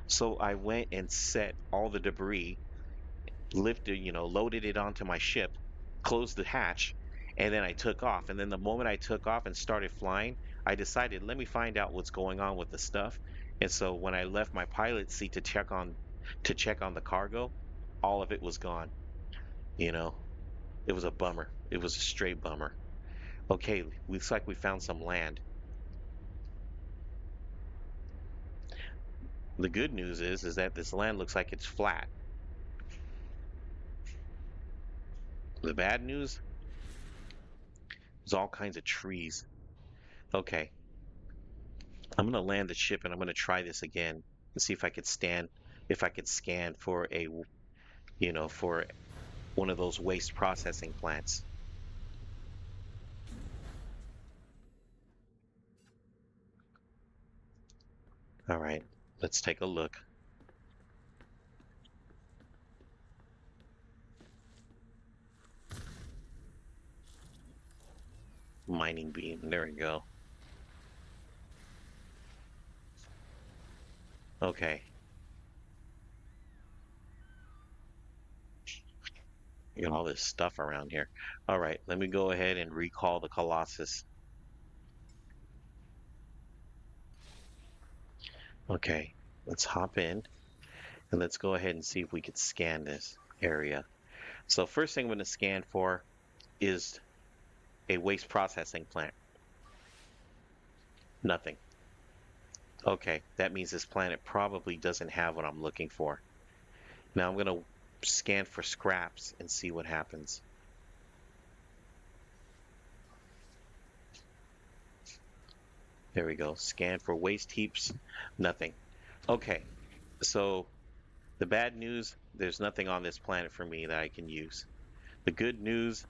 So I went and set all the debris, lifted, loaded it onto my ship, closed the hatch, and then I took off. And then the moment I took off and started flying, I decided, let me find out what's going on with the stuff. And so when I left my pilot seat to check on the cargo, all of it was gone. You know, it was a bummer. It was a straight bummer. Okay, looks like we found some land. The good news is that this land looks like it's flat. The bad news is all kinds of trees. Okay, I'm gonna land the ship and I'm gonna try this again and see if I could scan for for one of those waste processing plants. All right, let's take a look. Mining beam, there we go. Okay, you got all this stuff around here. All right, let me go ahead and recall the Colossus. Okay, let's hop in and let's go ahead and see if we could scan this area. So first thing I'm going to scan for is a waste processing plant. Nothing. Okay, that means this planet probably doesn't have what I'm looking for. Now I'm going to scan for scraps and see what happens. There we go. Scan for waste heaps. Nothing. Okay, so the bad news, there's nothing on this planet for me that I can use. The good news,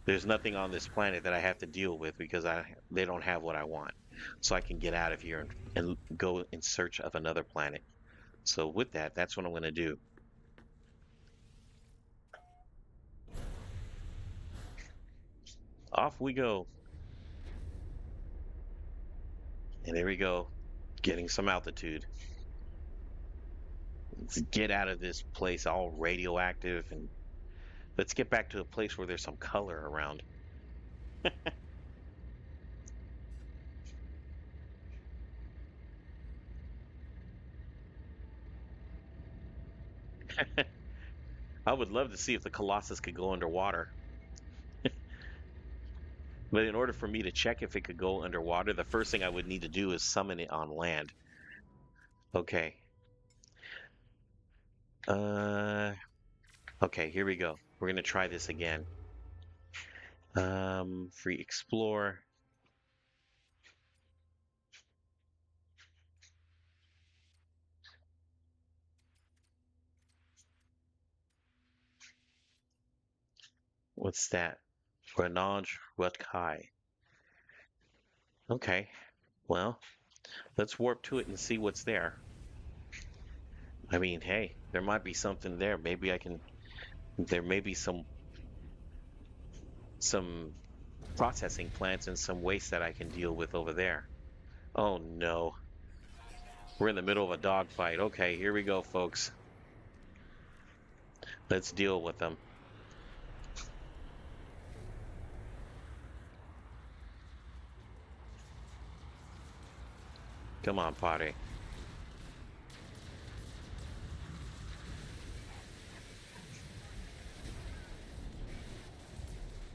there's nothing on this planet that I have to deal with because they don't have what I want. So I can get out of here and go in search of another planet. So with that, that's what I'm going to do. Off we go. And there we go, getting some altitude. Let's get out of this place all radioactive and let's get back to a place where there's some color around. I would love to see if the Colossus could go underwater. But in order for me to check if it could go underwater, the first thing I would need to do is summon it on land. Okay. Uh, okay, here we go. We're gonna try this again. Free explore. What's that? Renage Rutkai. Okay, well, let's warp to it and see what's there. I mean, hey, there might be something there. There may be some processing plants and some waste that I can deal with over there. Oh no, we're in the middle of a dogfight. Okay, here we go, folks. Let's deal with them. Come on, party.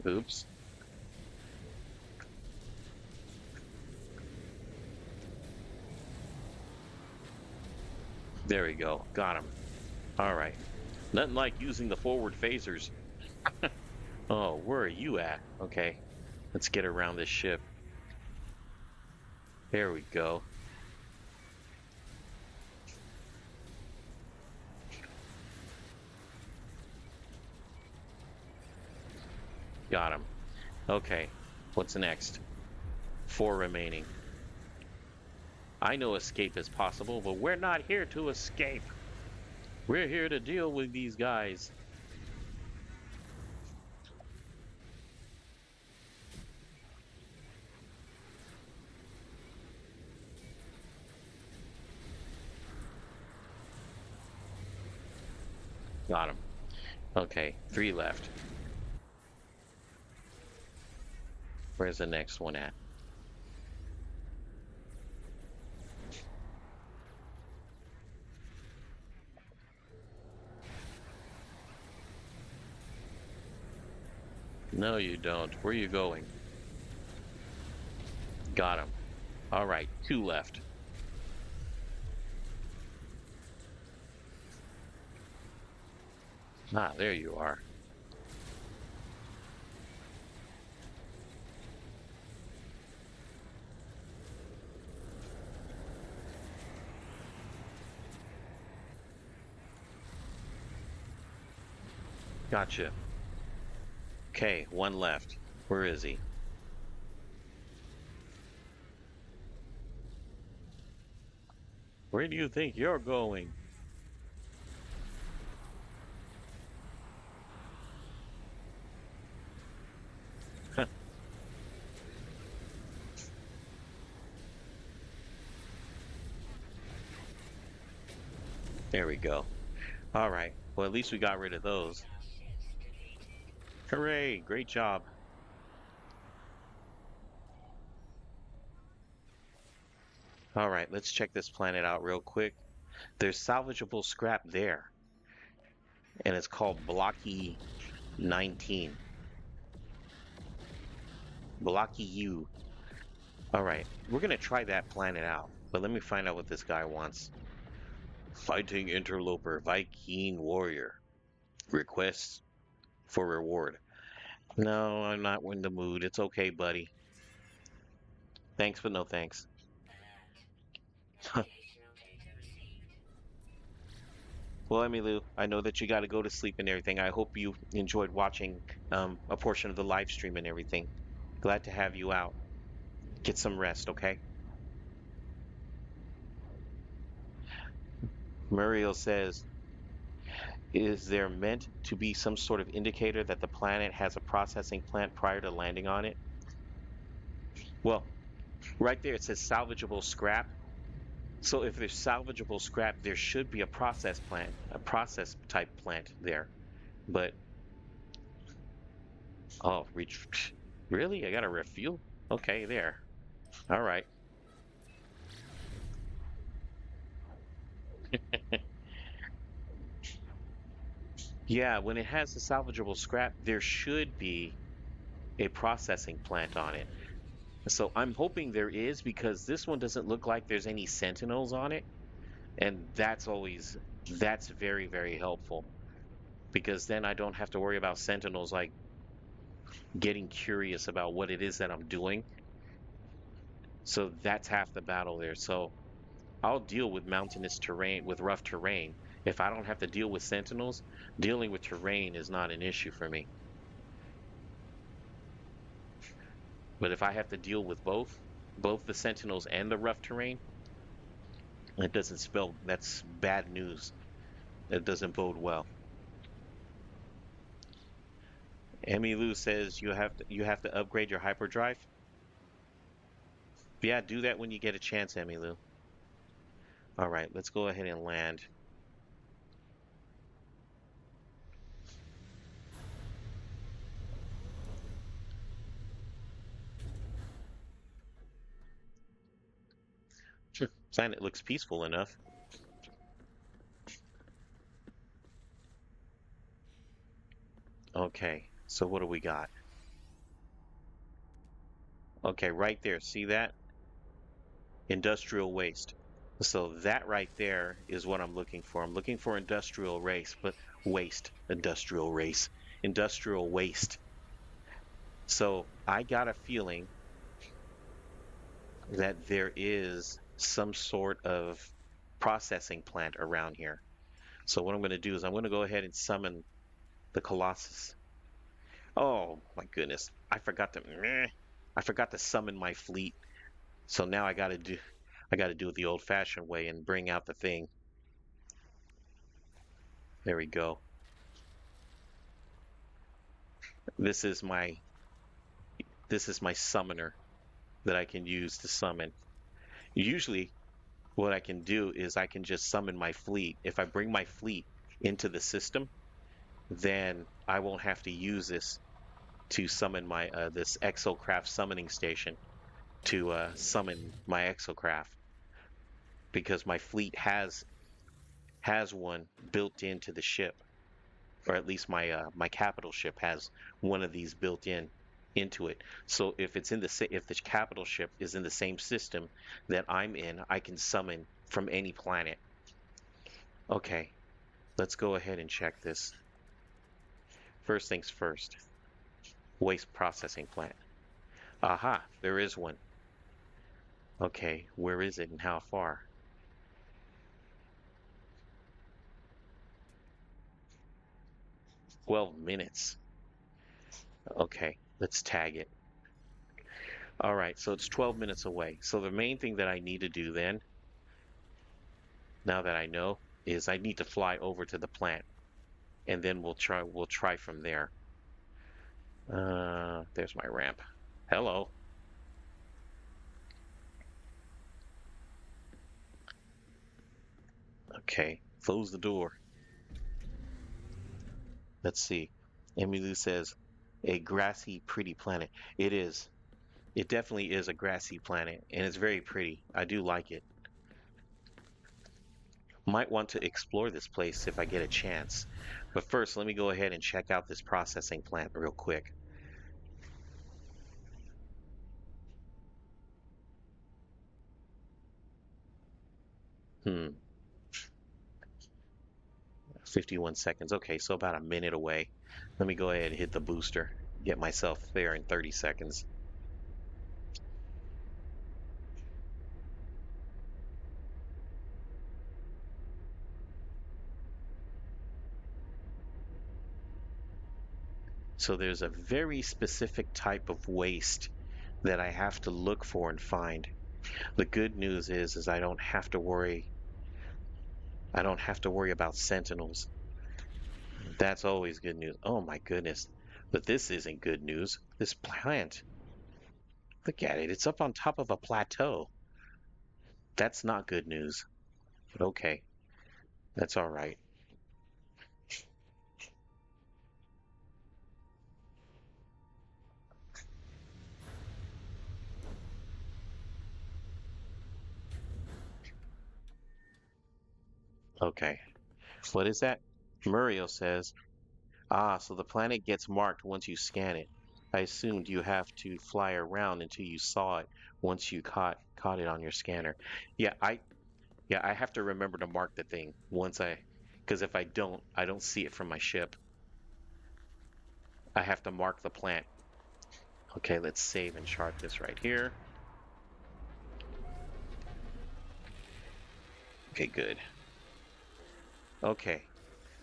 Oops. There we go. Got him. All right. Nothing like using the forward phasers. Oh, where are you at? Okay. Let's get around this ship. There we go. Got him. Okay. What's next? 4 remaining. I know escape is possible, but we're not here to escape. We're here to deal with these guys. Got him. Okay, 3 left. Where's the next one at? No, you don't. Where are you going? Got him. All right, 2 left. Ah, there you are. Gotcha. Okay, 1 left. Where is he? Where do you think you're going? There we go. All right. Well, at least we got rid of those. Hooray! Great job. All right, let's check this planet out real quick. There's salvageable scrap there, and it's called Blocky 19. Blocky U. All right, we're gonna try that planet out, but let me find out what this guy wants. Fighting interloper, Viking warrior. Requests for reward. No, I'm not in the mood. It's okay, buddy. Thanks, but no thanks. Well, Emilu, I know that you got to go to sleep and everything. I hope you enjoyed watching a portion of the live stream and everything. Glad to have you out. Get some rest, okay? Muriel says, is there meant to be some sort of indicator that the planet has a processing plant prior to landing on it? Well, right there it says salvageable scrap. So if there's salvageable scrap, there should be a process plant, a process type plant there. But, oh, reach, really? I got to refuel? Okay, there. All right. Yeah, when it has the salvageable scrap, there should be a processing plant on it. So I'm hoping there is because this one doesn't look like there's any Sentinels on it. And that's very, very helpful because then I don't have to worry about Sentinels like getting curious about what it is that I'm doing. So that's half the battle there. So I'll deal with mountainous terrain, with rough terrain. If I don't have to deal with Sentinels, dealing with terrain is not an issue for me. But if I have to deal with both the Sentinels and the rough terrain, it doesn't spell, that's bad news. That doesn't bode well. Emmy Lou says you have to upgrade your hyperdrive. Yeah, do that when you get a chance, Emmy Lou. All right, let's go ahead and land. Sure. Planet looks peaceful enough. Okay, so what do we got? Okay, right there. See that? Industrial waste. So that right there is what I'm looking for. I'm looking for industrial race, but waste. Industrial race. Industrial waste. So I got a feeling that there is some sort of processing plant around here. So what I'm going to do is I'm going to go ahead and summon the Colossus. Oh my goodness. I forgot to summon my fleet. So now I got to do it the old-fashioned way and bring out the thing. There we go. This is my this is my summoner that I can use to summon. Usually what I can do is I can just summon my fleet. If I bring my fleet into the system, then I won't have to use this to summon my this exocraft summoning station to summon my exocraft because my fleet has one built into the ship, or at least my capital ship has one of these built into it. So if if the capital ship is in the same system that I'm in, I can summon from any planet. Okay, let's go ahead and check this. First things first, waste processing plant. Aha, there is one. Okay, where is it and how far? 12 minutes. Okay, let's tag it. All right, so it's 12 minutes away. So the main thing that I need to do then, now that I know, is I need to fly over to the plant, and then we'll try from there. There's my ramp. Hello. Okay, close the door. Let's see. Emilu says, a grassy, pretty planet. It is. It definitely is a grassy planet, and it's very pretty. I do like it. Might want to explore this place if I get a chance. But first, let me go ahead and check out this processing plant real quick. Hmm, 51 seconds. Okay, so about a minute away. Let me go ahead and hit the booster. Get myself there in 30 seconds. So there's a very specific type of waste that I have to look for and find. The good news is I don't have to worry. I don't have to worry about Sentinels. That's always good news. Oh my goodness. But this isn't good news. This plant, look at it. It's up on top of a plateau. That's not good news. But okay. That's all right. Okay. What is that? Muriel says, ah, so the planet gets marked once you scan it. I assumed you have to fly around until you saw it once you caught it on your scanner. Yeah, I have to remember to mark the thing because if I don't see it from my ship. I have to mark the plant. Okay, let's save and chart this right here. Okay, good. Okay,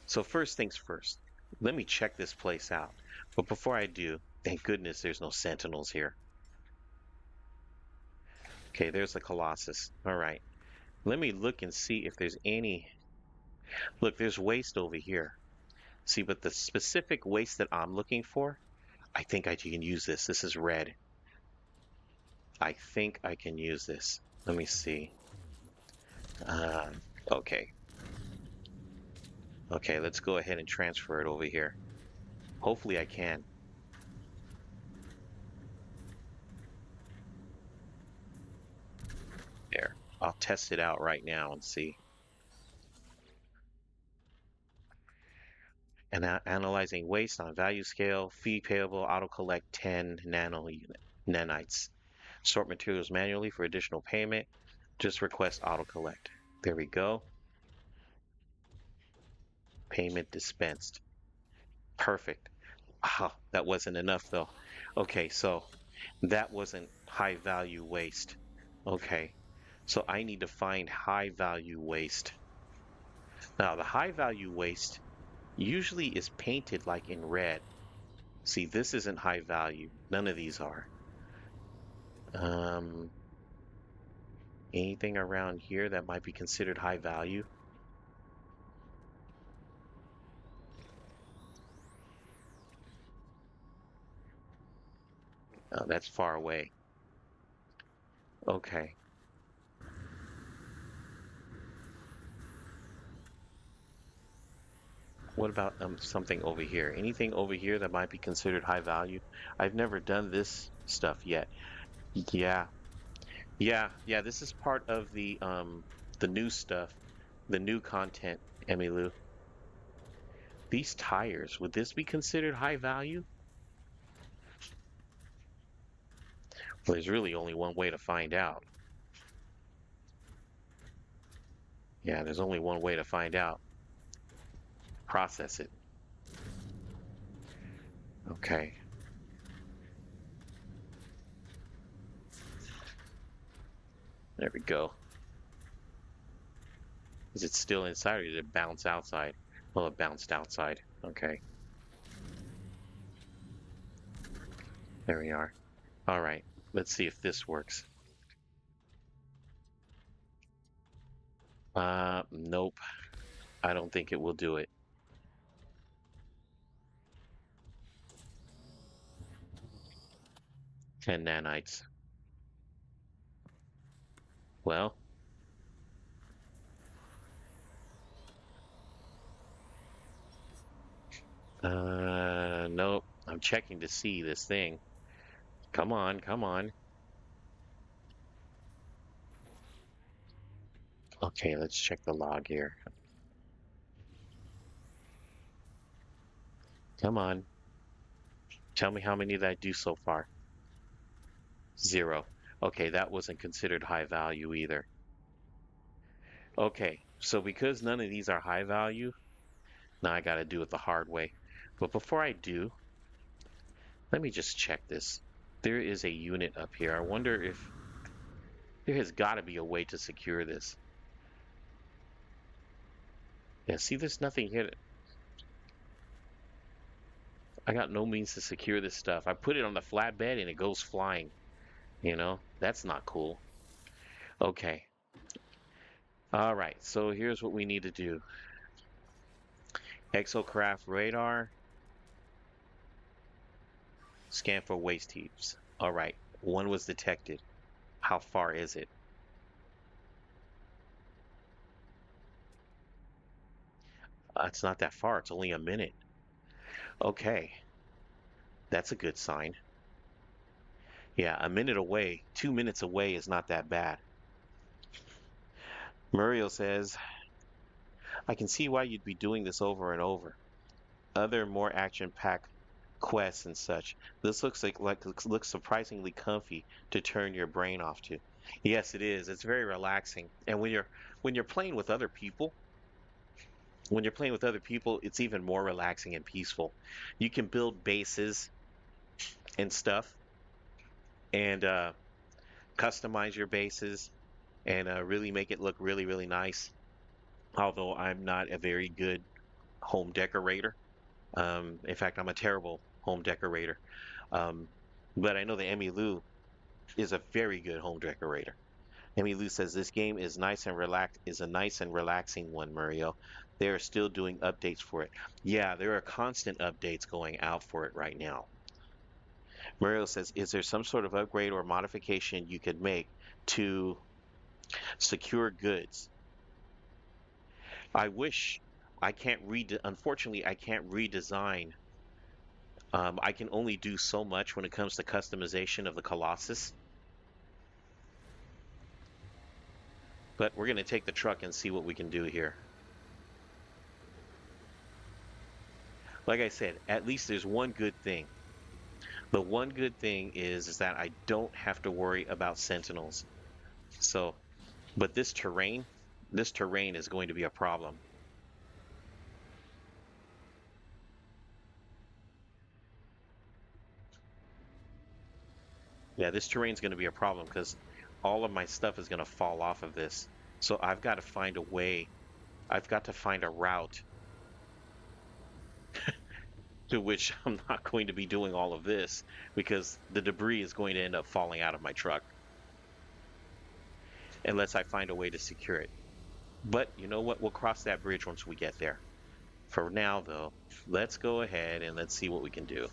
so first things first. Let me check this place out. But before I do, thank goodness there's no Sentinels here. Okay, there's the Colossus. All right. Let me look and see if there's any. Look, there's waste over here. See, but the specific waste that I'm looking for, I think I can use this. This is red. I think I can use this. Let me see. Uh, okay. Okay, let's go ahead and transfer it over here. Hopefully I can. There. I'll test it out right now and see. And analyzing waste on value scale, fee payable, auto collect 10 nanites. Sort materials manually for additional payment. Just request auto collect. There we go. Payment dispensed. Perfect. Ah, that wasn't enough though. Okay, so that wasn't high value waste. Okay, so I need to find high value waste. Now, the high value waste usually is painted like in red. See, this isn't high value. None of these are. Um, anything around here that might be considered high value? Oh, that's far away. Okay. What about something over here? Anything over here that might be considered high value? I've never done this stuff yet. Yeah, yeah. This is part of the new stuff, the new content, Emilu. These tires, would this be considered high value? Well, there's really only one way to find out. Yeah, there's only one way to find out. Process it. Okay. There we go. Is it still inside or did it bounce outside? Well, it bounced outside. Okay. There we are. All right. Let's see if this works. Nope. I don't think it will do it. 10 nanites. Well, nope. I'm checking to see this thing. Come on, come on. Okay, let's check the log here. Come on. Tell me how many did I do so far? 0. Okay, that wasn't considered high value either. Okay, so because none of these are high value, now I gotta do it the hard way. But before I do, let me just check this. There is a unit up here. I wonder if there has got to be a way to secure this. Yeah, see, there's nothing here. I got no means to secure this stuff. I put it on the flatbed and it goes flying. You know, that's not cool. Okay. All right, so here's what we need to do. Exocraft radar. Scan for waste heaps. All right, one was detected. How far is it? It's not that far. It's only a minute. Okay, that's a good sign. Yeah, a minute away, 2 minutes away is not that bad. Muriel says, I can see why you'd be doing this over and over. Other more action-packed quests and such. This looks surprisingly comfy to turn your brain off to. Yes, it is. It's very relaxing. And when you're playing with other people, it's even more relaxing and peaceful. You can build bases and stuff and customize your bases and really make it look really, really nice. Although I'm not a very good home decorator. In fact, I'm a terrible home decorator. Um, but I know that Emmy Lou is a very good home decorator. Emmy Lou says this game is a nice and relaxing one, Mario. They are still doing updates for it. Yeah, there are constant updates going out for it right now. Mario says, is there some sort of upgrade or modification you could make to secure goods? I wish I can't unfortunately, I can't redesign. I can only do so much when it comes to customization of the Colossus. But we're going to take the truck and see what we can do here. Like I said, at least there's one good thing. The one good thing is that I don't have to worry about Sentinels. So, but this terrain is going to be a problem. Yeah, this terrain is going to be a problem because all of my stuff is going to fall off of this. So I've got to find a way. I've got to find a route to which I'm not going to be doing all of this because the debris is going to end up falling out of my truck unless I find a way to secure it. But you know what? We'll cross that bridge once we get there. For now, though, let's go ahead and let's see what we can do.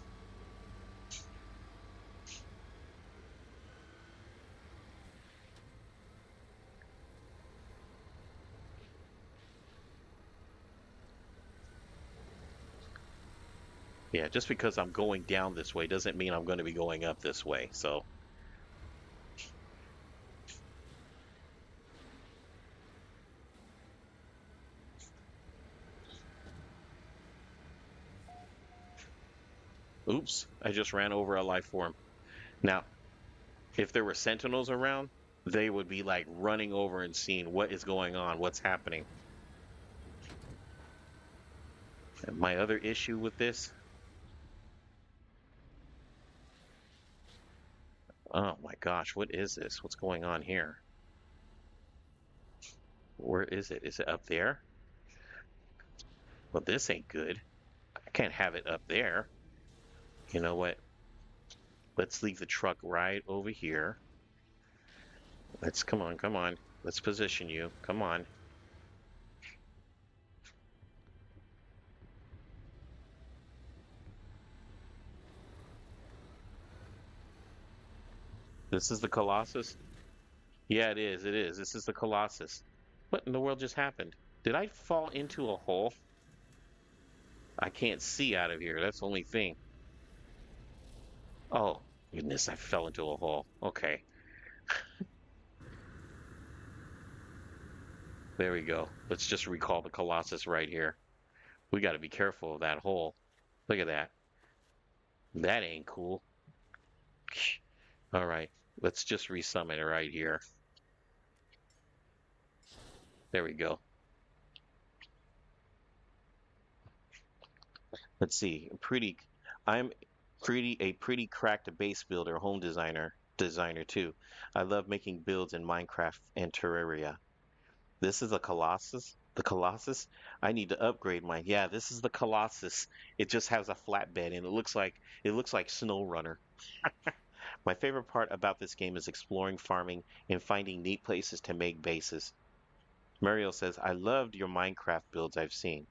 Yeah, just because I'm going down this way doesn't mean I'm going to be going up this way. So, oops, I just ran over a life form. Now, if there were Sentinels around, they would be like running over and seeing what is going on, what's happening. And my other issue with this, oh my gosh, what is this? What's going on here? Where is it? Is it up there? Well, this ain't good. I can't have it up there. You know what? Let's leave the truck right over here. Let's come on, come on. Let's position you. Come on. This is the Colossus? Yeah, it is. It is. This is the Colossus. What in the world just happened? Did I fall into a hole? I can't see out of here. That's the only thing. Oh, goodness, I fell into a hole. Okay, there we go. Let's just recall the Colossus right here. We got to be careful of that hole. Look at that. That ain't cool. All right, let's just resummon it right here. There we go. Let's see. I'm a pretty cracked base builder, home designer too. I love making builds in Minecraft and Terraria. This is a Colossus. The Colossus. I need to upgrade mine. Yeah, this is the Colossus. It just has a flatbed and it looks like Snow Runner. My favorite part about this game is exploring, farming, and finding neat places to make bases. Mario says, I loved your Minecraft builds I've seen.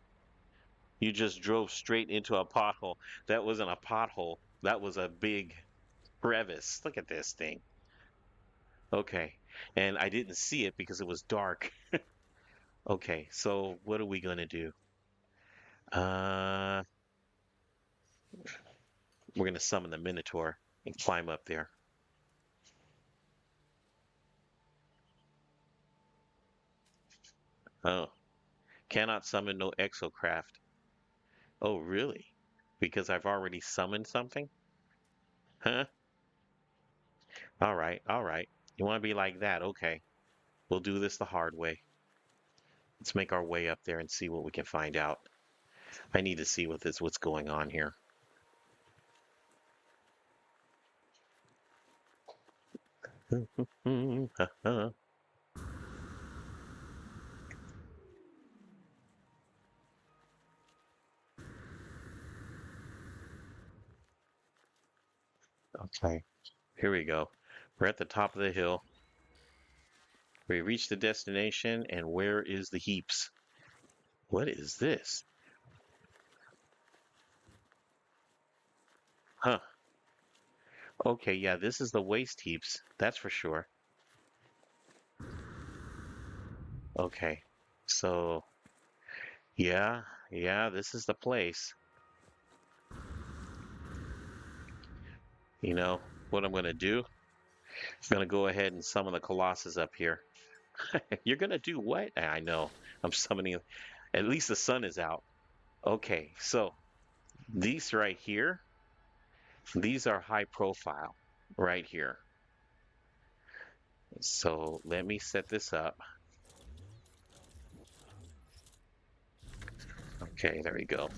You just drove straight into a pothole. That wasn't a pothole. That was a big crevice. Look at this thing. Okay. And I didn't see it because it was dark. Okay, so what are we gonna do? Uh, we're gonna summon the Minotaur and climb up there. Oh, cannot summon no exocraft. Oh, really? Because I've already summoned something? Huh? All right, all right. You want to be like that? Okay. We'll do this the hard way. Let's make our way up there and see what we can find out. I need to see what's going on here. Okay, here we go. We're at the top of the hill. We reached the destination, and where is the heaps? What is this? Huh. Okay, yeah, this is the waste heaps. That's for sure. Okay. So, yeah, yeah, this is the place. You know what I'm going to do? I'm going to go ahead and summon the Colossus up here. You're going to do what? I know. I'm summoning. At least the sun is out. Okay, so these right here, these are high profile right here. So let me set this up. Okay, there we go.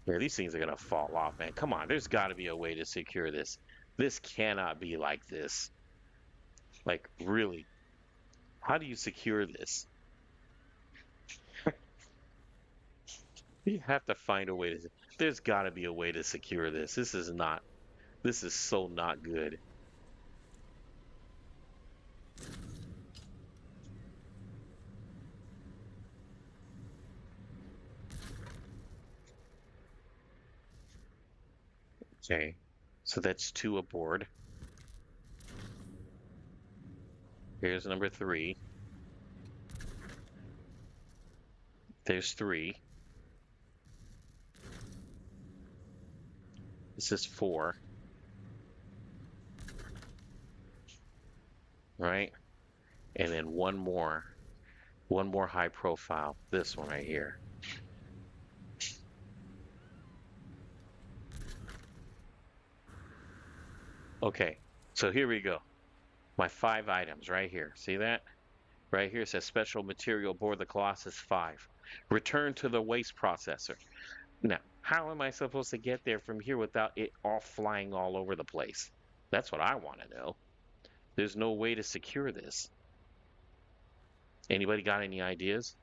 Yeah, these things are gonna fall off, man. Come on, there's got to be a way to secure this. This cannot be like this. Like, really, how do you secure this? You have to find a way to. There's got to be a way to secure this. This is not. This is so not good. Okay, so that's two aboard. Here's number 3. There's 3. This is 4, right? And then one more high profile. This one right here. Okay, so here we go. My 5 items right here. See that? Right here it says special material aboard the Colossus 5. Return to the waste processor. Now, how am I supposed to get there from here without it all flying all over the place? That's what I want to know. There's no way to secure this. Anybody got any ideas?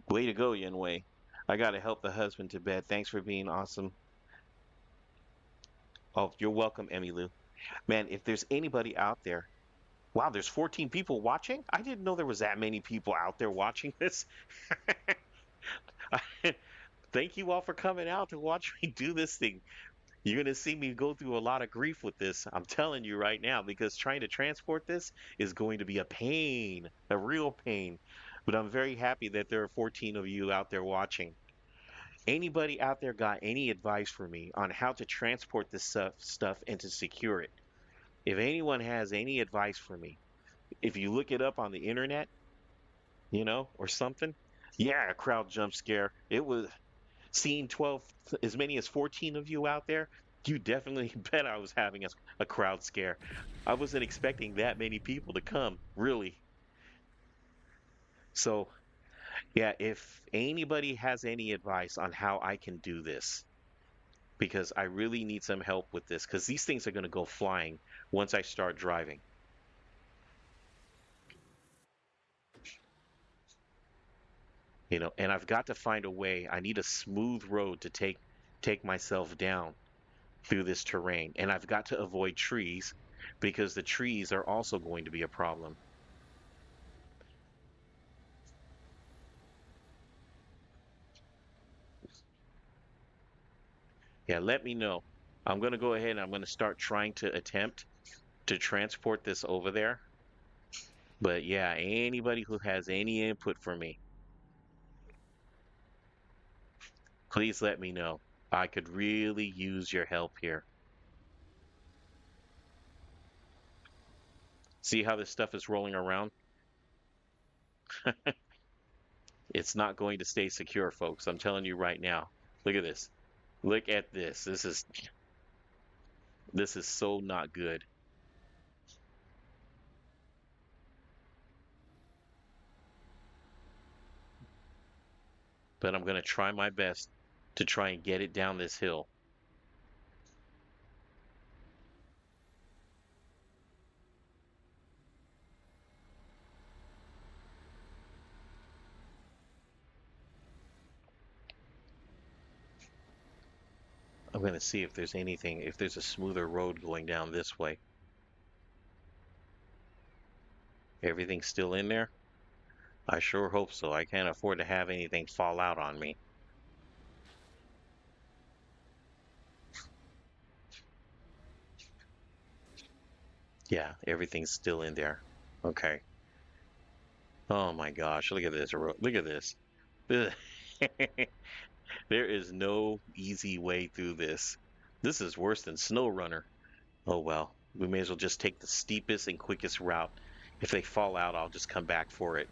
Way to go, Yenwei. I gotta help the husband to bed. Thanks for being awesome. Oh, you're welcome, Emmylou. Man, if there's anybody out there, wow, there's 14 people watching? I didn't know there was that many people out there watching this. Thank you all for coming out to watch me do this thing. You're going to see me go through a lot of grief with this. I'm telling you right now, because trying to transport this is going to be a pain, a real pain. But I'm very happy that there are 14 of you out there watching. Anybody out there got any advice for me on how to transport this stuff and to secure it? If anyone has any advice for me, if you look it up on the internet, or something, yeah, a crowd jump scare. It was seeing 12, as many as 14 of you out there. You definitely bet I was having a crowd scare. I wasn't expecting that many people to come, really. So, yeah, if anybody has any advice on how I can do this, because I really need some help with this, because these things are going to go flying once I start driving. And I've got to find a way. I need a smooth road to take myself down through this terrain, and I've got to avoid trees because the trees are also going to be a problem. Yeah, let me know. I'm going to go ahead and I'm going to start trying to attempt to transport this over there. But yeah, anybody who has any input for me, please let me know. I could really use your help here. See how this stuff is rolling around? It's not going to stay secure, folks. I'm telling you right now. Look at this. Look at this. This is so not good. But I'm going to try my best to try and get it down this hill. I'm going to see if there's anything, if there's a smoother road going down this way. Everything's still in there? I sure hope so. I can't afford to have anything fall out on me. Yeah, everything's still in there. Okay. Oh my gosh, look at this. Look at this. Ugh. There is no easy way through this. This is worse than Snow Runner. Oh well, we may as well just take the steepest and quickest route. If they fall out, I'll just come back for it.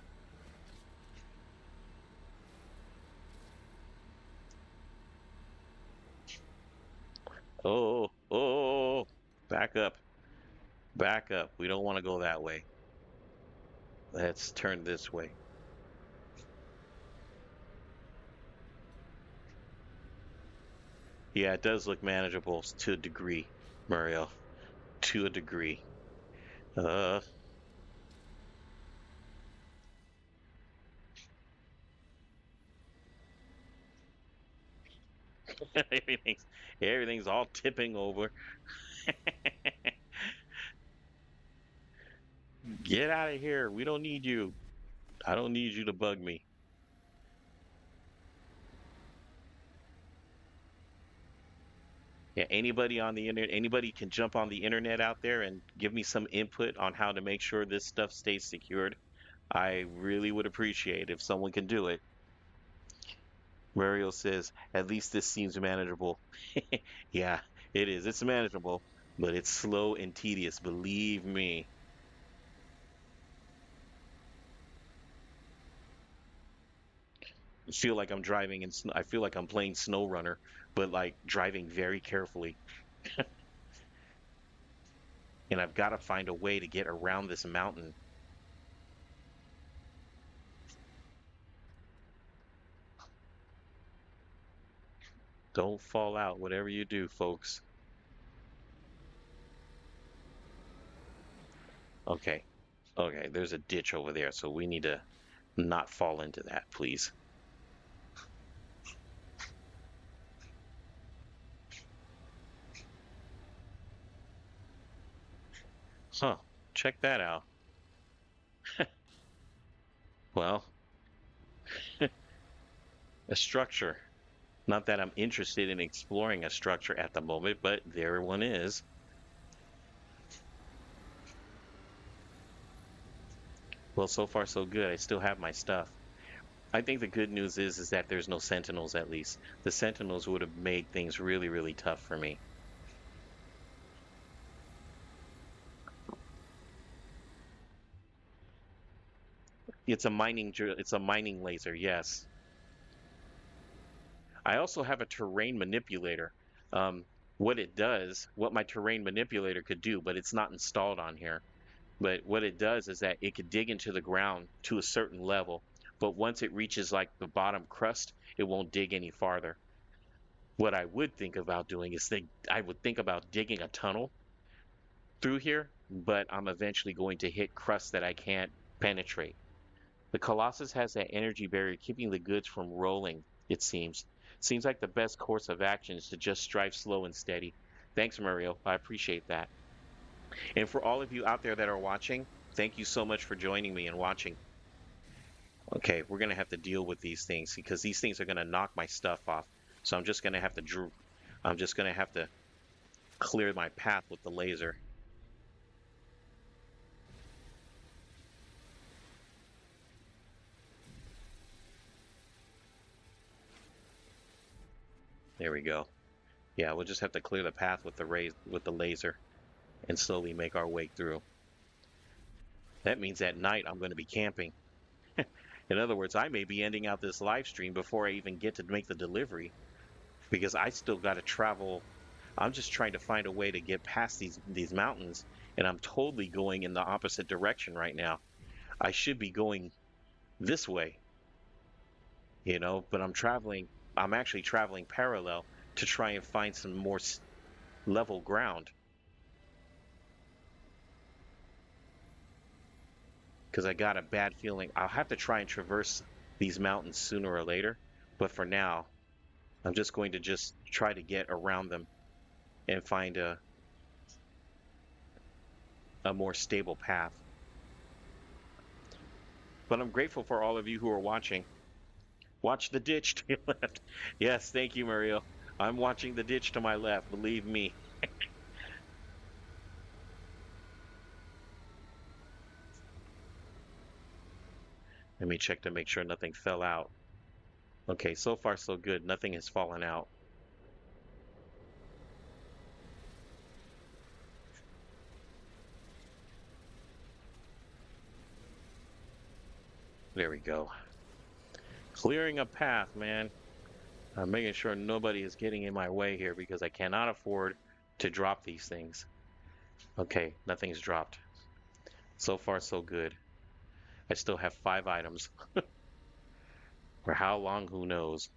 Oh, oh, back up. Back up. We don't want to go that way. Let's turn this way. Yeah, it does look manageable to a degree, Mario. To a degree. Uh, everything's everything's all tipping over. Get out of here. We don't need you. I don't need you to bug me. Yeah, anybody on the internet, anybody can jump on the internet out there and give me some input on how to make sure this stuff stays secured. I really would appreciate if someone can do it. Mario says, at least this seems manageable. Yeah, it is. It's manageable, but it's slow and tedious, believe me. I feel like I'm driving in, I feel like I'm playing Snow Runner, but like driving very carefully. And I've got to find a way to get around this mountain. Don't fall out, whatever you do, folks. Okay. Okay, there's a ditch over there, so we need to not fall into that, please. Huh. Check that out. Well, a structure. Not that I'm interested in exploring a structure at the moment, but there one is. Well, so far so good. I still have my stuff. I think the good news is that there's no Sentinels at least. The Sentinels would have made things really, really tough for me. It's a mining laser, yes. I also have a terrain manipulator. What it does, what my terrain manipulator could do, but it's not installed on here. But what it does is that it could dig into the ground to a certain level, but once it reaches like the bottom crust, it won't dig any farther. What I would think about doing is I would think about digging a tunnel through here, but I'm eventually going to hit crust that I can't penetrate. The Colossus has that energy barrier keeping the goods from rolling, it seems. Seems like the best course of action is to just strive slow and steady. Thanks, Mario. I appreciate that. And for all of you out there that are watching, thank you so much for joining me and watching. Okay, we're gonna have to deal with these things because these things are gonna knock my stuff off. So I'm just gonna have to clear my path with the laser. There we go. Yeah, we'll just have to clear the path with the laser and slowly make our way through. That means at night I'm going to be camping. In other words, I may be ending out this live stream before I even get to make the delivery because I still got to travel. I'm just trying to find a way to get past these mountains, and I'm totally going in the opposite direction right now. I should be going this way, but I'm actually traveling parallel to try and find some more level ground because I got a bad feeling I'll have to try and traverse these mountains sooner or later. But for now, I'm just going to just try to get around them and find a more stable path. But I'm grateful for all of you who are watching. Watch the ditch to your left. Yes, thank you, Mario. I'm watching the ditch to my left, believe me. Let me check to make sure nothing fell out. Okay, so far so good. Nothing has fallen out. There we go. Clearing a path, man. I'm making sure nobody is getting in my way here because I cannot afford to drop these things. Okay, nothing's dropped. So far so good. I still have 5 items. For how long, who knows?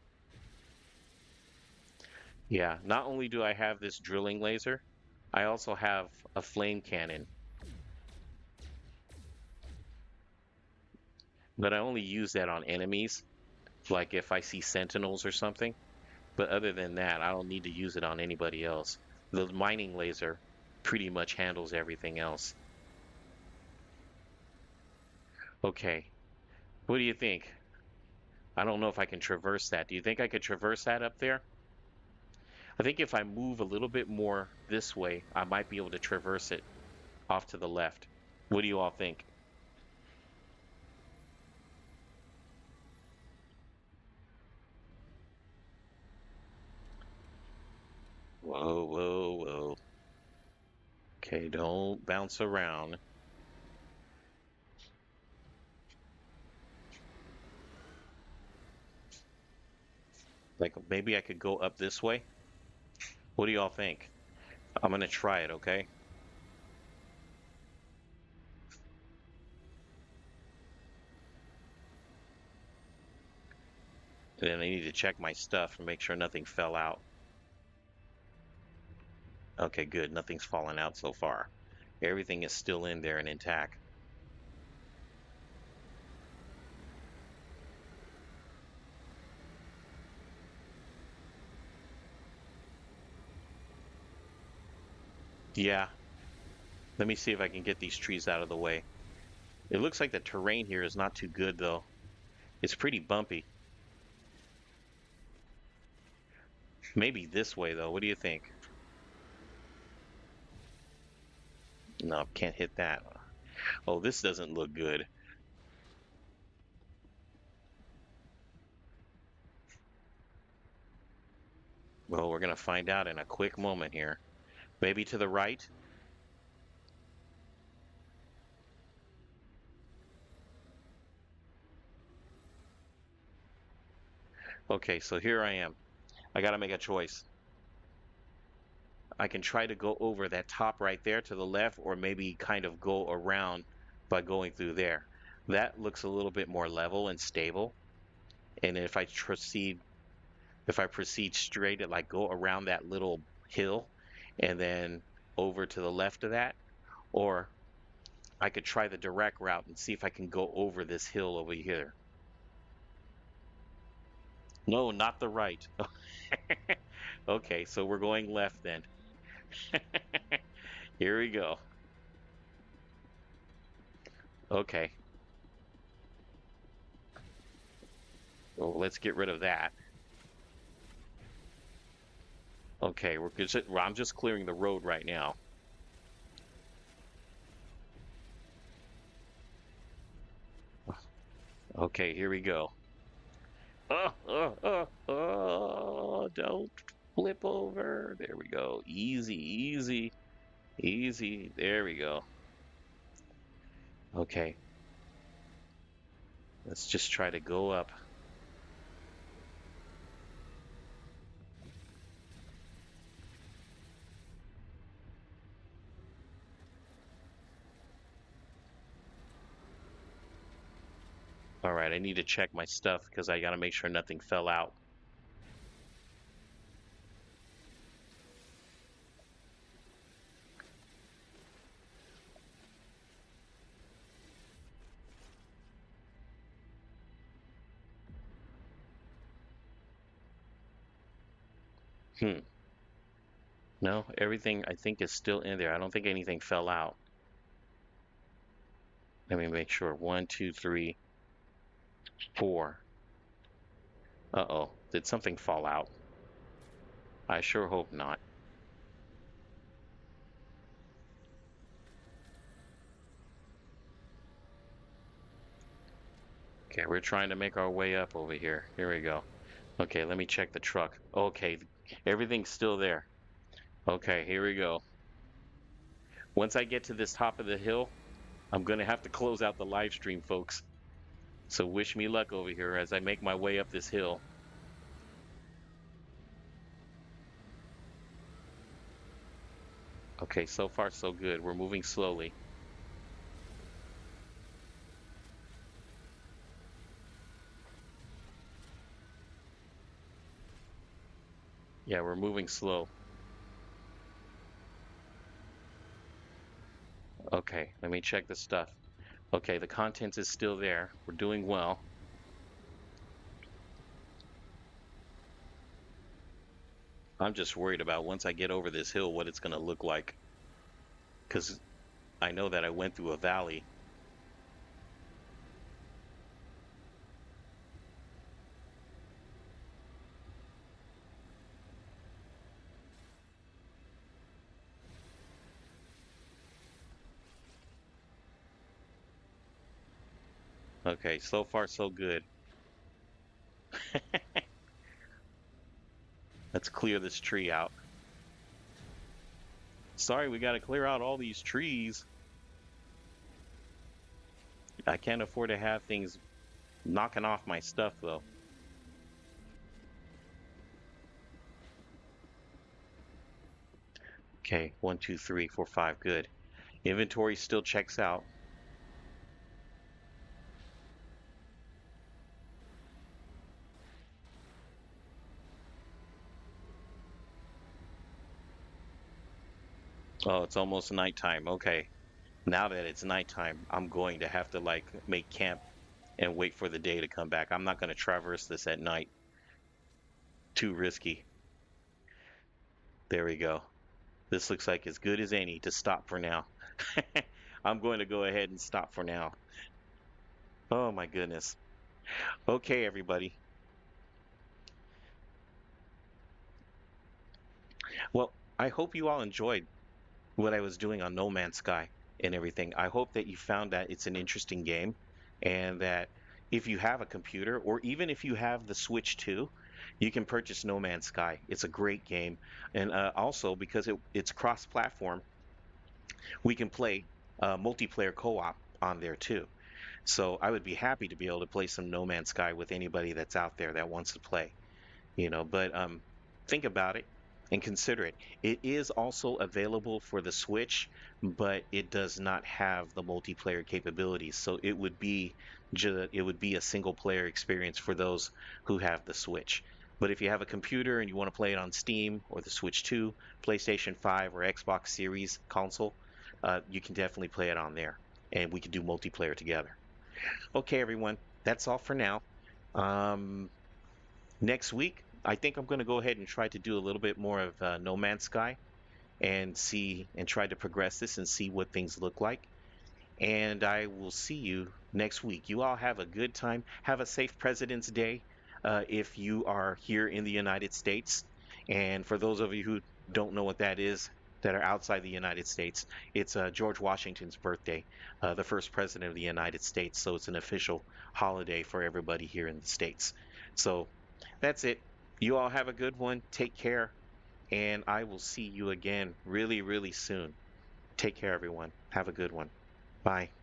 Yeah, not only do I have this drilling laser, I also have a flame cannon. But I only use that on enemies, like if I see sentinels or something. But other than that, I don't need to use it on anybody else. The mining laser pretty much handles everything else. Okay, what do you think? I don't know if I can traverse that. Do you think I could traverse that up there? I think if I move a little bit more this way, I might be able to traverse it off to the left. What do you all think? Whoa, whoa, whoa. Okay, don't bounce around. Like maybe I could go up this way. What do y'all think? I'm gonna try it, okay? And then I need to check my stuff and make sure nothing fell out. Okay, good. Nothing's fallen out so far. Everything is still in there and intact. Yeah, let me see if I can get these trees out of the way. It looks like the terrain here is not too good, though. It's pretty bumpy. Maybe this way, though. What do you think? No, can't hit that. Oh, this doesn't look good. Well, we're gonna find out in a quick moment here. Maybe to the right? Okay, so here I am. I gotta make a choice. I can try to go over that top right there to the left, or maybe kind of go around by going through there. That looks a little bit more level and stable. And if I proceed straight and like go around that little hill and then over to the left of that, or I could try the direct route and see if I can go over this hill over here. No, not the right. Okay, so we're going left then. Here we go. Okay. Well, let's get rid of that. Okay, I'm just clearing the road right now. Okay, here we go. Don't flip over. There we go. Easy, easy, easy. There we go. Okay, let's just try to go up. All right, I need to check my stuff because I got to make sure nothing fell out. Hmm. No, everything I think is still in there. I don't think anything fell out. Let me make sure. One, two, three, four. Uh-oh. Did something fall out? I sure hope not. Okay, we're trying to make our way up over here. Here we go. Okay, let me check the truck. Okay, everything's still there. Okay, here we go. Once I get to this top of the hill, I'm going to have to close out the live stream, folks. So wish me luck over here as I make my way up this hill. Okay, so far so good. We're moving slowly. Yeah, we're moving slow. Okay, let me check the stuff. Okay, the content is still there. We're doing well. I'm just worried about once I get over this hill what it's going to look like. Because I know that I went through a valley. Okay, so far so good. Let's clear this tree out. Sorry, we got to clear out all these trees. I can't afford to have things knocking off my stuff though. Okay, one, two, three, four, five. Good. Inventory still checks out. Oh, it's almost nighttime. Okay. Now that it's nighttime, I'm going to have to like make camp and wait for the day to come back. I'm not going to traverse this at night. Too risky. There we go. This looks like as good as any to stop for now. I'm going to go ahead and stop for now. Oh my goodness. Okay, everybody. Well, I hope you all enjoyed what I was doing on No Man's Sky and everything. I hope that you found that it's an interesting game and that if you have a computer or even if you have the Switch 2, you can purchase No Man's Sky. It's a great game. And also because it's cross platform, we can play multiplayer co op on there too. So I would be happy to be able to play some No Man's Sky with anybody that's out there that wants to play. But think about it and consider it. It is also available for the Switch, but it does not have the multiplayer capabilities. So it would be a single player experience for those who have the Switch. But if you have a computer and you want to play it on Steam or the Switch 2, PlayStation 5 or Xbox Series console, you can definitely play it on there, and we can do multiplayer together. Okay, everyone, that's all for now. Um, Next week, I think I'm going to go ahead and try to do a little bit more of No Man's Sky and see and try to progress this and see what things look like. And I will see you next week. You all have a good time. Have a safe President's Day if you are here in the United States. And for those of you who don't know what that is, that are outside the United States, it's George Washington's birthday, the first president of the United States. So it's an official holiday for everybody here in the States. So that's it. You all have a good one. Take care. And I will see you again really, really soon. Take care, everyone. Have a good one. Bye.